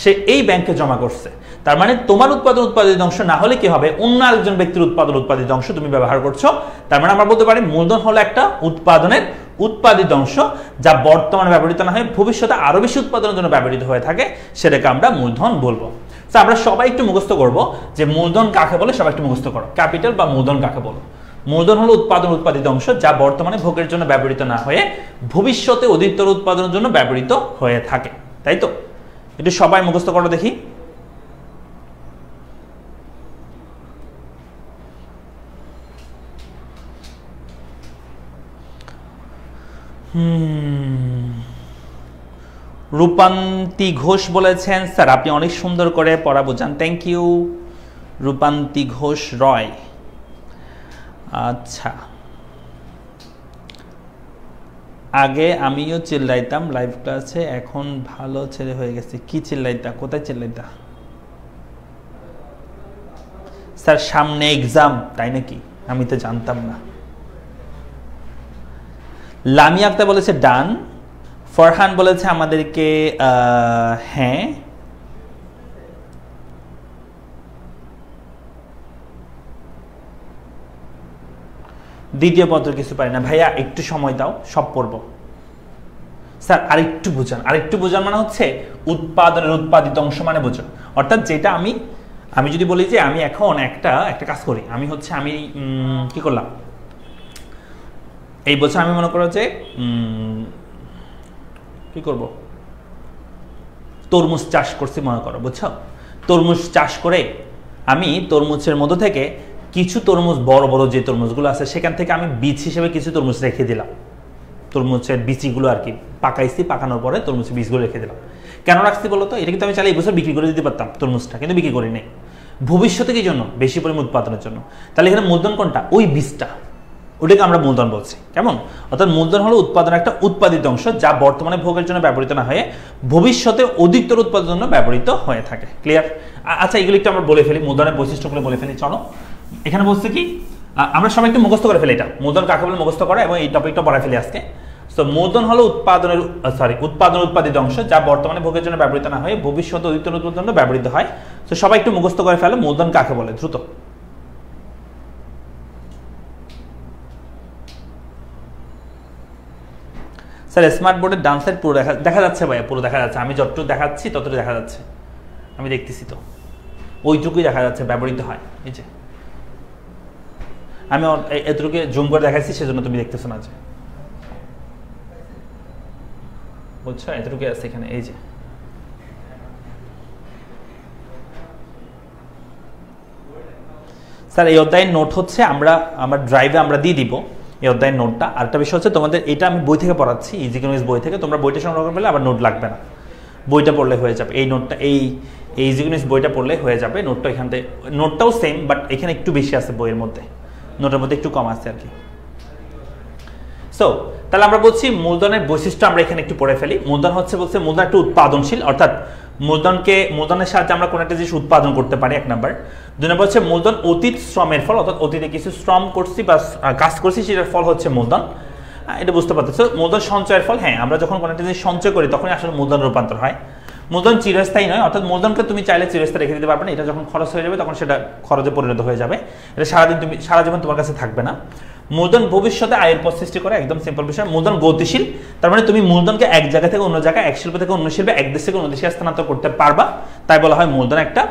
সে এই ব্যাংকে জমা করছে। তার মানে তোমার উৎপাদিত অংশ না হলে কি হবে, অন্য আরেকজন ব্যক্তির উৎপাদিত অংশ তুমি ব্যবহার করছো। তার মানে আমরা বলতে পারি মূলধন হলো একটা উৎপাদনের উৎপাদিত অংশ যা বর্তমানে ব্যবহৃত না হয়ে ভবিষ্যতে আরো বেশি উৎপাদনের জন্য ব্যবহৃত হয়ে থাকে, সেটাকে আমরা মূলধন বলবো। তো আমরা সবাই একটু মুখস্থ করবো যে মূলধন কাকে বলে, সবাই একটু মুখস্থ করো, ক্যাপিটাল বা মূলধন কাকে বলো। মূলধন হলো উৎপাদিত অংশ যা বর্তমানে ভোগের জন্য ব্যবহৃত না হয়ে ভবিষ্যতে অধিকতর উৎপাদনের জন্য ব্যবহৃত হয়ে থাকে। তাই তো? একটু সবাই মুখস্থ করো দেখি। রূপান্তি ঘোষ বলেছেন, স্যার আপনি অনেক সুন্দর করে পড়া বোঝান, থ্যাংক ইউ রূপান্তি ঘোষ রয়। আচ্ছা, আগে আমিও চিল্লাইতাম লাইভ ক্লাসে, এখন ভালো ছেলে হয়ে গেছে। কি চিল্লাইতা, কোথায় চিল্লাইতা? স্যার সামনে এক্সাম, তাই নাকি? আমি তো জানতাম না। লামিয়া আক্তার বলেছে ডান। ফরহান বলেছে আমাদেরকে হ্যাঁ। দ্বিতীয় পত্র কিছু পারি না ভাইয়া, একটু সময় দাও, সব পড়বো। স্যার আরেকটু বোঝান মানে হচ্ছে উৎপাদনের উৎপাদিত অংশ মানে বোঝান, অর্থাৎ যেটা আমি যদি বলি যে আমি এখন একটা কাজ করি, আমি কি করলাম এই বছর, আমি মনে করো যে কি করব, তরমুজ চাষ করছি মনে করো, বুঝছো? তরমুজ চাষ করে আমি তরমুজের মধ্য থেকে কিছু তরমুজ, বড় বড় যে তরমুজগুলো আছে সেখান থেকে আমি বীজ হিসেবে কিছু তরমুজ রেখে দিলাম, তরমুজের বীজগুলো আর কি পাকাইছি, পাকানোর পরে তরমুজের বীজগুলো রেখে দিলাম। কেন রাখছি বলো তো? এটা কিন্তু আমি চাইলে এই বছর বিক্রি করে দিতে পারতাম তরমুজটা, কিন্তু বিক্রি করি নাই, ভবিষ্যতে কি জন্য? বেশি পরিমাণ উৎপাদনের জন্য। তাহলে এখানে মূলধন কোনটা? ওই বীজটা, ওটাকে আমরা মূলধন বলছি। কেমন? অর্থাৎ মূলধন হলো উৎপাদনের একটা উৎপাদিত অংশ, যা বর্তমানে ভোগের জন্য ব্যবহৃত না হয়ে ভবিষ্যতে অধিকতর উৎপাদনের জন্য ব্যবহৃত হয়ে থাকে। ক্লিয়ার? আচ্ছা, এগুলো একটু আমরা বলে ফেলি, মূলধনের বৈশিষ্ট্যগুলো বলে ফেলি। চলো, এখানে বলছে কি, আমরা সবাই একটু মুখস্থ করে ফেলি, এটা মূলধন কাকে বলে মুখস্থ করে, এবং এই টপিকটা পড়া ফেলি আজকে। তো মূলধন হলো উৎপাদন উৎপাদিত অংশ, যা বর্তমানে ভোগের জন্য ব্যবহৃত না হয়ে ভবিষ্যতে অধিকতর উৎপাদনের জন্য ব্যবহৃত হয়। তো সবাই একটু মুখস্থ করে ফেলো, মূলধন কাকে বলে, দ্রুত। স্যার স্মার্ট বোর্ডের ডান সাইড পুরো দেখা যাচ্ছে ভাইয়া, পুরো দেখা যাচ্ছে, আমি যতটুকু দেখাচ্ছি ততটুকু দেখা যাচ্ছে, আমি দেখতেছি তো, ওইটুকুই দেখা যাচ্ছে ব্যবহৃত হয়। এই যে আমি এতটুকু জুম করে দেখাচ্ছি, সেজন্য তুমি দেখতেছো না, যে বুঝছো, এতটুকু আছে এখানে। এই যে স্যার এই অধ্যায়ের নোট হচ্ছে আমার ড্রাইভে আমরা দিয়ে দিব এই অধ্যায়ের নোটটা। আরেকটা বিষয় হচ্ছে, তোমাদের এটা আমি বই থেকে পড়াচ্ছি, ইজি ইকোনমিক্স বই থেকে, তোমরা বইটা সংগ্রহ করলে আবার নোট লাগবে না, বইটা পড়লে হয়ে যাবে। এই নোটটা এই ইজি ইকোনমিক্স বইটা পড়লে হয়ে যাবে। নোটটা এখান থেকে, নোটটাও সেম, বাট এখানে একটু বেশি আছে বইয়ের মধ্যে, নোটের মধ্যে একটু কম আছে আর কি। সো তাহলে আমরা বলছি মূলধনের বৈশিষ্ট্য আমরা এখানে একটু পড়ে ফেলি। মূলধন হচ্ছে বলছে মূলধন একটু উৎপাদনশীল, অর্থাৎ মূলধনের সাহায্যে আমরা কোনো একটা জিনিস উৎপাদন করতে পারি, এক নাম্বার। দুই নম্বর হচ্ছে মূলধন অতীত শ্রমের ফল, অর্থাৎ অতীতে কিছু শ্রম করছি বা কাজ করছি, সেটার ফল হচ্ছে মূলধন। এটা বুঝতে পারতেছো? মূলধন সঞ্চয়ের ফল, হ্যাঁ, আমরা যখন কোনো একটা জিনিস সঞ্চয় করি তখনই আসলে মূলধন রূপান্তর হয়। মূলধন চিরস্থায়ী নয়, অর্থাৎ মূলধনকে তুমি চাইলে চিরস্থায়ী রেখে দিতে পারবে না, এটা যখন খরচ হয়ে যাবে তখন সেটা খরচে পরিণত হয়ে যাবে, এটা সারা জীবন তোমার কাছে থাকবে না। মূলধন ভবিষ্যতে আয়ের পথ সৃষ্টি করে, একদম সিম্পল বিষয়। মূলধন গতিশীল, তার মানে তুমি মূলধনকে এক জায়গা থেকে অন্য জায়গায়, এক শিল্প থেকে অন্য শিল্পে, এক দেশ থেকে অন্য দেশে স্থানান্তর করতে পারবা, তাই বলা হয় মূলধন একটা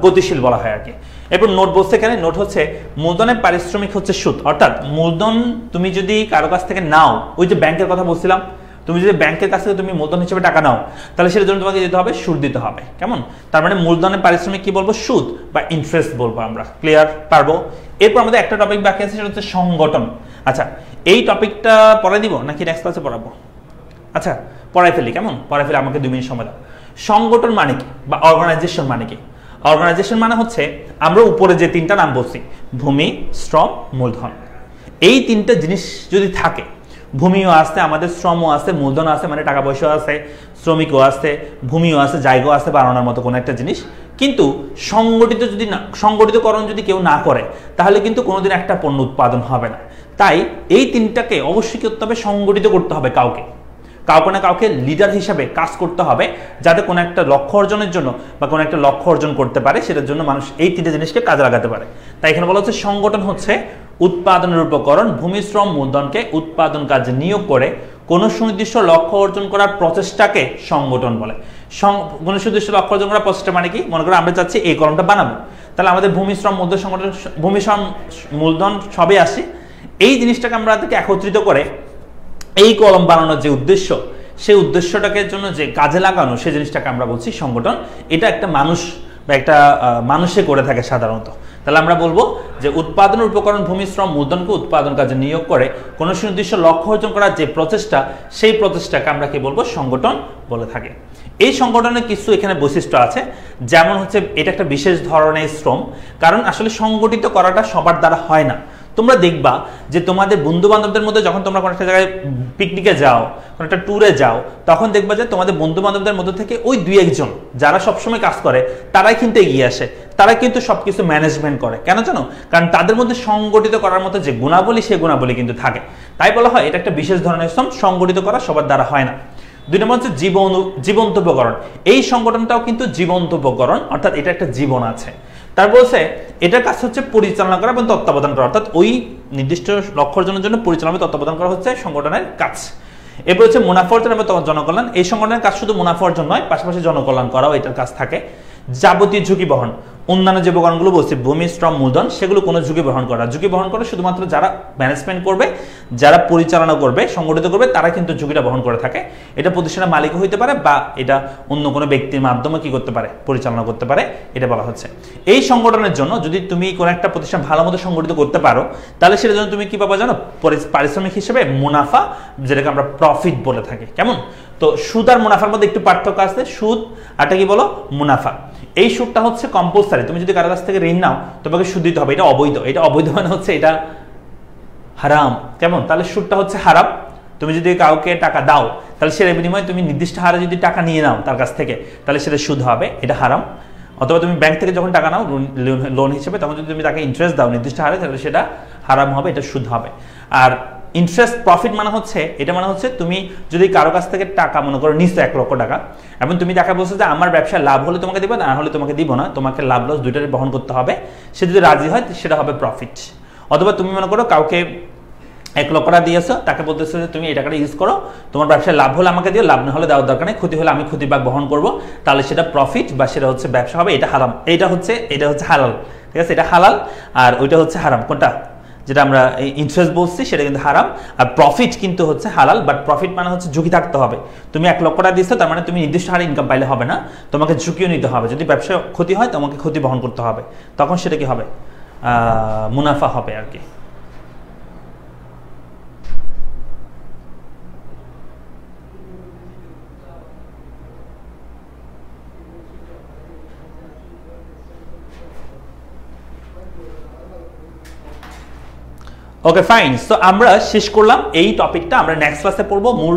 গতিশীল বলা হয় আর কি। এরপর নোট বলছে, এখানে নোট হচ্ছে মূলধনের পারিশ্রমিক হচ্ছে সুদ, অর্থাৎ মূলধন তুমি যদি কারো কাছ থেকে নাও, ওই যে ব্যাংকের কথা বলছিলাম, তুমি যদি ব্যাংকের কাছ থেকে তুমি মূলধন হিসেবে টাকা নাও, তাহলে সেটার জন্য তোমাকে দিতে হবে, সুদ দিতে হবে। কেমন? তার মানে মূলধনের পারিশ্রমিক কি বলবো? সুদ বা ইন্টারেস্ট বলবো আমরা। ক্লিয়ার? পারবো? এরপর আমাদের একটা টপিক বাকি আছে, সেটা হচ্ছে সংগঠন। আচ্ছা, এই টপিকটা পড়াই দিব নাকি নেক্সট ক্লাসে পড়াবো? আচ্ছা, পড়াই ফেলি। কেমন? পড়াই ফেলি, আমাকে 2 মিনিট সময় দাও। সংগঠন মানে কি, বা অর্গানাইজেশন মানে কি? অর্গানাইজেশন মানে হচ্ছে, আমরা উপরে যে 3টা নাম বলছি, ভূমি, শ্রম, মূলধন, এই 3টা জিনিস যদি থাকে, ভূমিও আছে আমাদের, শ্রমও আছে, মূলধন আছে, মানে টাকা পয়সা আছে, শ্রমিকও আছে, ভূমিও আছে, জায়গাও আছে বানানোর মতো কোনো একটা জিনিস, কিন্তু সংগঠিতকরণ যদি কেউ না করে, তাহলে কিন্তু কোনোদিন একটা পণ্য উৎপাদন হবে না। তাই এই 3টাকে অবশ্যই কি করতে হবে? সংগঠিত করতে হবে, কাউকে না কাউকে লিডার হিসাবে কাজ করতে হবে, যাতে কোনো একটা লক্ষ্য অর্জনের জন্য বা কোনো একটা লক্ষ্য অর্জন করতে পারে, সেটার জন্য মানুষ এই 3টে জিনিসকে কাজে লাগাতে পারে। তাই এখানে বলা হচ্ছে সংগঠন হচ্ছে উৎপাদনের উপকরণ, ভূমি, শ্রম, মূলধনকে উৎপাদন কাজে নিয়োগ করে কোনো সুনির্দিষ্ট লক্ষ্য অর্জন করার প্রচেষ্টাকে সংগঠন বলে। কোনো সুনির্দিষ্ট লক্ষ্য অর্জন করার প্রচেষ্টা মানে কি? মনে করো আমরা চাচ্ছি এই কলমটা বানাবো, তাহলে আমাদের ভূমি, শ্রম, মূলধন, সংগঠন, ভূমি, শ্রম, মূলধন সবই আসে, এই জিনিসটাকে আমরা একত্রিত করে এই কলম বানানোর যে উদ্দেশ্য, সেই উদ্দেশ্যটাকে জন্য যে কাজে লাগানো, সেই জিনিসটাকে আমরা বলছি সংগঠন। এটা একটা মানুষ বা একটা মানুষে করে থাকে সাধারণত। তাহলে আমরা বলবো যে উৎপাদনের উপকরণ ভূমি, শ্রম, মূলধনকে উৎপাদন কাজে নিয়োগ করে কোনো সুনির্দিষ্ট লক্ষ্য অর্জন করার যে প্রচেষ্টা, সেই প্রচেষ্টাকে আমরা কি বলবো? সংগঠন বলে থাকি। এই সংগঠনের কিছু এখানে বৈশিষ্ট্য আছে, যেমন হচ্ছে এটা একটা বিশেষ ধরনের শ্রম, কারণ আসলে সংগঠিত করাটা সবার দ্বারা হয় না। তোমরা দেখবা যে তোমাদের বন্ধু বান্ধবদের মধ্যে যখন তোমরা কোনো একটা জায়গায় পিকনিকে যাও, কোনো একটা ট্যুরে যাও, তখন দেখবা যে তোমাদের বন্ধু বান্ধবদের মধ্যে থেকে ওই 2-1 জন যারা সবসময় কাজ করে, তারাই কিন্তু এগিয়ে আসে, তারা কিন্তু সবকিছু ম্যানেজমেন্ট করে। কেন জানো? কারণ তাদের মধ্যে সংগঠিত করার মতো যে গুণাবলী, সেই গুণাবলী কিন্তু থাকে। তাই বলা হয় এটা একটা বিশেষ ধরনের শ্রম, সংগঠিত করা সবার দ্বারা হয় না। 2 নম্বর হচ্ছে জীবন্ত উপকরণ। এই সংগঠনটাও কিন্তু জীবন্ত উপকরণ, অর্থাৎ এটা একটা জীবন আছে। তার বলছে এটার কাজ হচ্ছে পরিচালনা করা এবং তত্ত্বাবধান করা, অর্থাৎ ওই নির্দিষ্ট লক্ষ্য অর্জনের জন্য পরিচালনা তত্ত্বাবধান করা হচ্ছে সংগঠনের কাজ। এরপর হচ্ছে মুনাফা অর্জন এবং জনকল্যাণ। এই সংগঠনের কাজ শুধু মুনাফা অর্জন নয়, পাশাপাশি জনকল্যাণ করাও এটার কাজ থাকে। যাবতীয় ঝুঁকি বহন, অন্যান্য যে উপকরণগুলো বলছি ভূমি, শ্রম, মূলধন, সেগুলো কোনো ঝুঁকি বহন করা। ঝুঁকি বহন করে শুধুমাত্র যারা ম্যানেজমেন্ট করবে, যারা পরিচালনা করবে, সংগঠিত করবে, তারা কিন্তু ঝুঁকিটা বহন করে থাকে। এটা প্রতিষ্ঠানের মালিকও হইতে পারে বা এটা অন্য কোনো ব্যক্তির মাধ্যমে কি করতে পারে, পরিচালনা করতে পারে, এটা বলা হচ্ছে। এই সংগঠনের জন্য যদি তুমি কোনো একটা প্রতিষ্ঠান ভালো মতো সংগঠিত করতে পারো, তাহলে সেটার জন্য তুমি কি পাবা জানো, পারিশ্রমিক হিসেবে মুনাফা, যেটাকে আমরা প্রফিট বলে থাকি। কেমন? তো সুদ আর মুনাফার মধ্যে একটু পার্থক্য আছে। সুদ আরটা কি বলো, মুনাফা। এই সুদটা হচ্ছে কম্পালসারি, তুমি যদি কারো কাছ থেকে ঋণ নাও তোমাকে সুদ দিতে হবে, এটা অবৈধ। এটা অবৈধ মানে হচ্ছে এটা হারাম। কেমন? তাহলে সুদটা হচ্ছে হারাম। তুমি যদি কাউকে টাকা দাও তাহলে সেটার বিনিময়ে তুমি নির্দিষ্ট হারে যদি টাকা নিয়ে নাও তার কাছ থেকে, তাহলে সেটা সুদ হবে, এটা হারাম। অথবা তুমি ব্যাংক থেকে যখন টাকা নাও লোন হিসেবে, তখন যদি তুমি তাকে ইন্টারেস্ট দাও নির্দিষ্ট হারে, তাহলে সেটা হারাম হবে, এটা সুদ হবে। আর ইন্টারেস্ট প্রফিট মানে হচ্ছে, এটা মানে হচ্ছে তুমি যদি কারো কাছ থেকে টাকা মনে করো নিচ্ছ 1 লক্ষ টাকা, এবং তুমি টাকা বলছো যে আমার ব্যবসায় লাভ হলে তোমাকে দিব, না হলে তোমাকে দিব না, তোমাকে লাভ লস দুইটাই বহন করতে হবে। সে যদি রাজি হয় সেটা হবে প্রফিট। অথবা তুমি মনে করো কাউকে 1 লক্ষ টাকা দিয়েছো, তাকে বলতেছো যে তুমি এই টাকাটা ইউজ করো, তোমার ব্যবসায় লাভ হলে আমাকে দিও, লাভ না হলে দেওয়ার দরকার নেই, ক্ষতি হলে আমি ক্ষতির ভাগ বহন করবো, তাহলে সেটা প্রফিট বা সেটা হচ্ছে ব্যবসা হবে। এটা হারাম, এটা হচ্ছে হালাল। ঠিক আছে, এটা হালাল আর ওইটা হচ্ছে হারাম। কোনটা? যেটা আমরা ইন্টারেস্ট বলছি সেটা কিন্তু হারাম, আর প্রফিট কিন্তু হচ্ছে হালাল। বাট প্রফিট মানে হচ্ছে ঝুঁকি থাকতে হবে। তুমি 1 লক্ষ টাকা দিচ্ছ, তার মানে তুমি নির্দিষ্ট হারে ইনকাম পাইলে হবে না, তোমাকে ঝুঁকিও নিতে হবে। যদি ব্যবসায় ক্ষতি হয় তোমাকে ক্ষতি বহন করতে হবে, তখন সেটা কি হবে, মুনাফা হবে আর কি। Okay fine. সো আমরা শেষ করলাম এই টপিকটা। আমরা নেক্সট ক্লাসে পড়বো মূল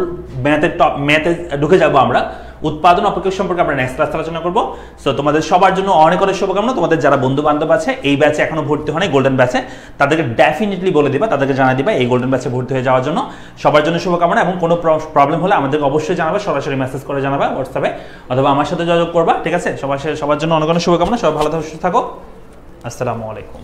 ম্যাথে ঢুকে যাবো আমরা। উৎপাদন অপেক্ষক সম্পর্কে আমরা নেক্সট ক্লাসে আলোচনা করবো। সো তোমাদের সবার জন্য অনেক অনেক শুভকামনা। তোমাদের যারা বন্ধু বান্ধব আছে এই ব্যাচে এখনো ভর্তি হয় গোল্ডেন ব্যাচে, তাদেরকে ডেফিনেটলি বলে দিবা, তাদেরকে জানা দিবা এই গোল্ডেন ব্যাচে ভর্তি হয়ে যাওয়ার জন্য। সবার জন্য শুভকামনা, এবং কোনো প্রবলেম হলে আমাদেরকে অবশ্যই জানাবা, সরাসরি মেসেজ করে জানাবা হোয়াটসঅ্যাপে, অথবা আমার সাথে যোগাযোগ করবা। ঠিক আছে, সবার জন্য অনেক অনেক শুভকামনা। সবাই ভালো থাকো, সুস্থ থাকো। আসসালামু আলাইকুম।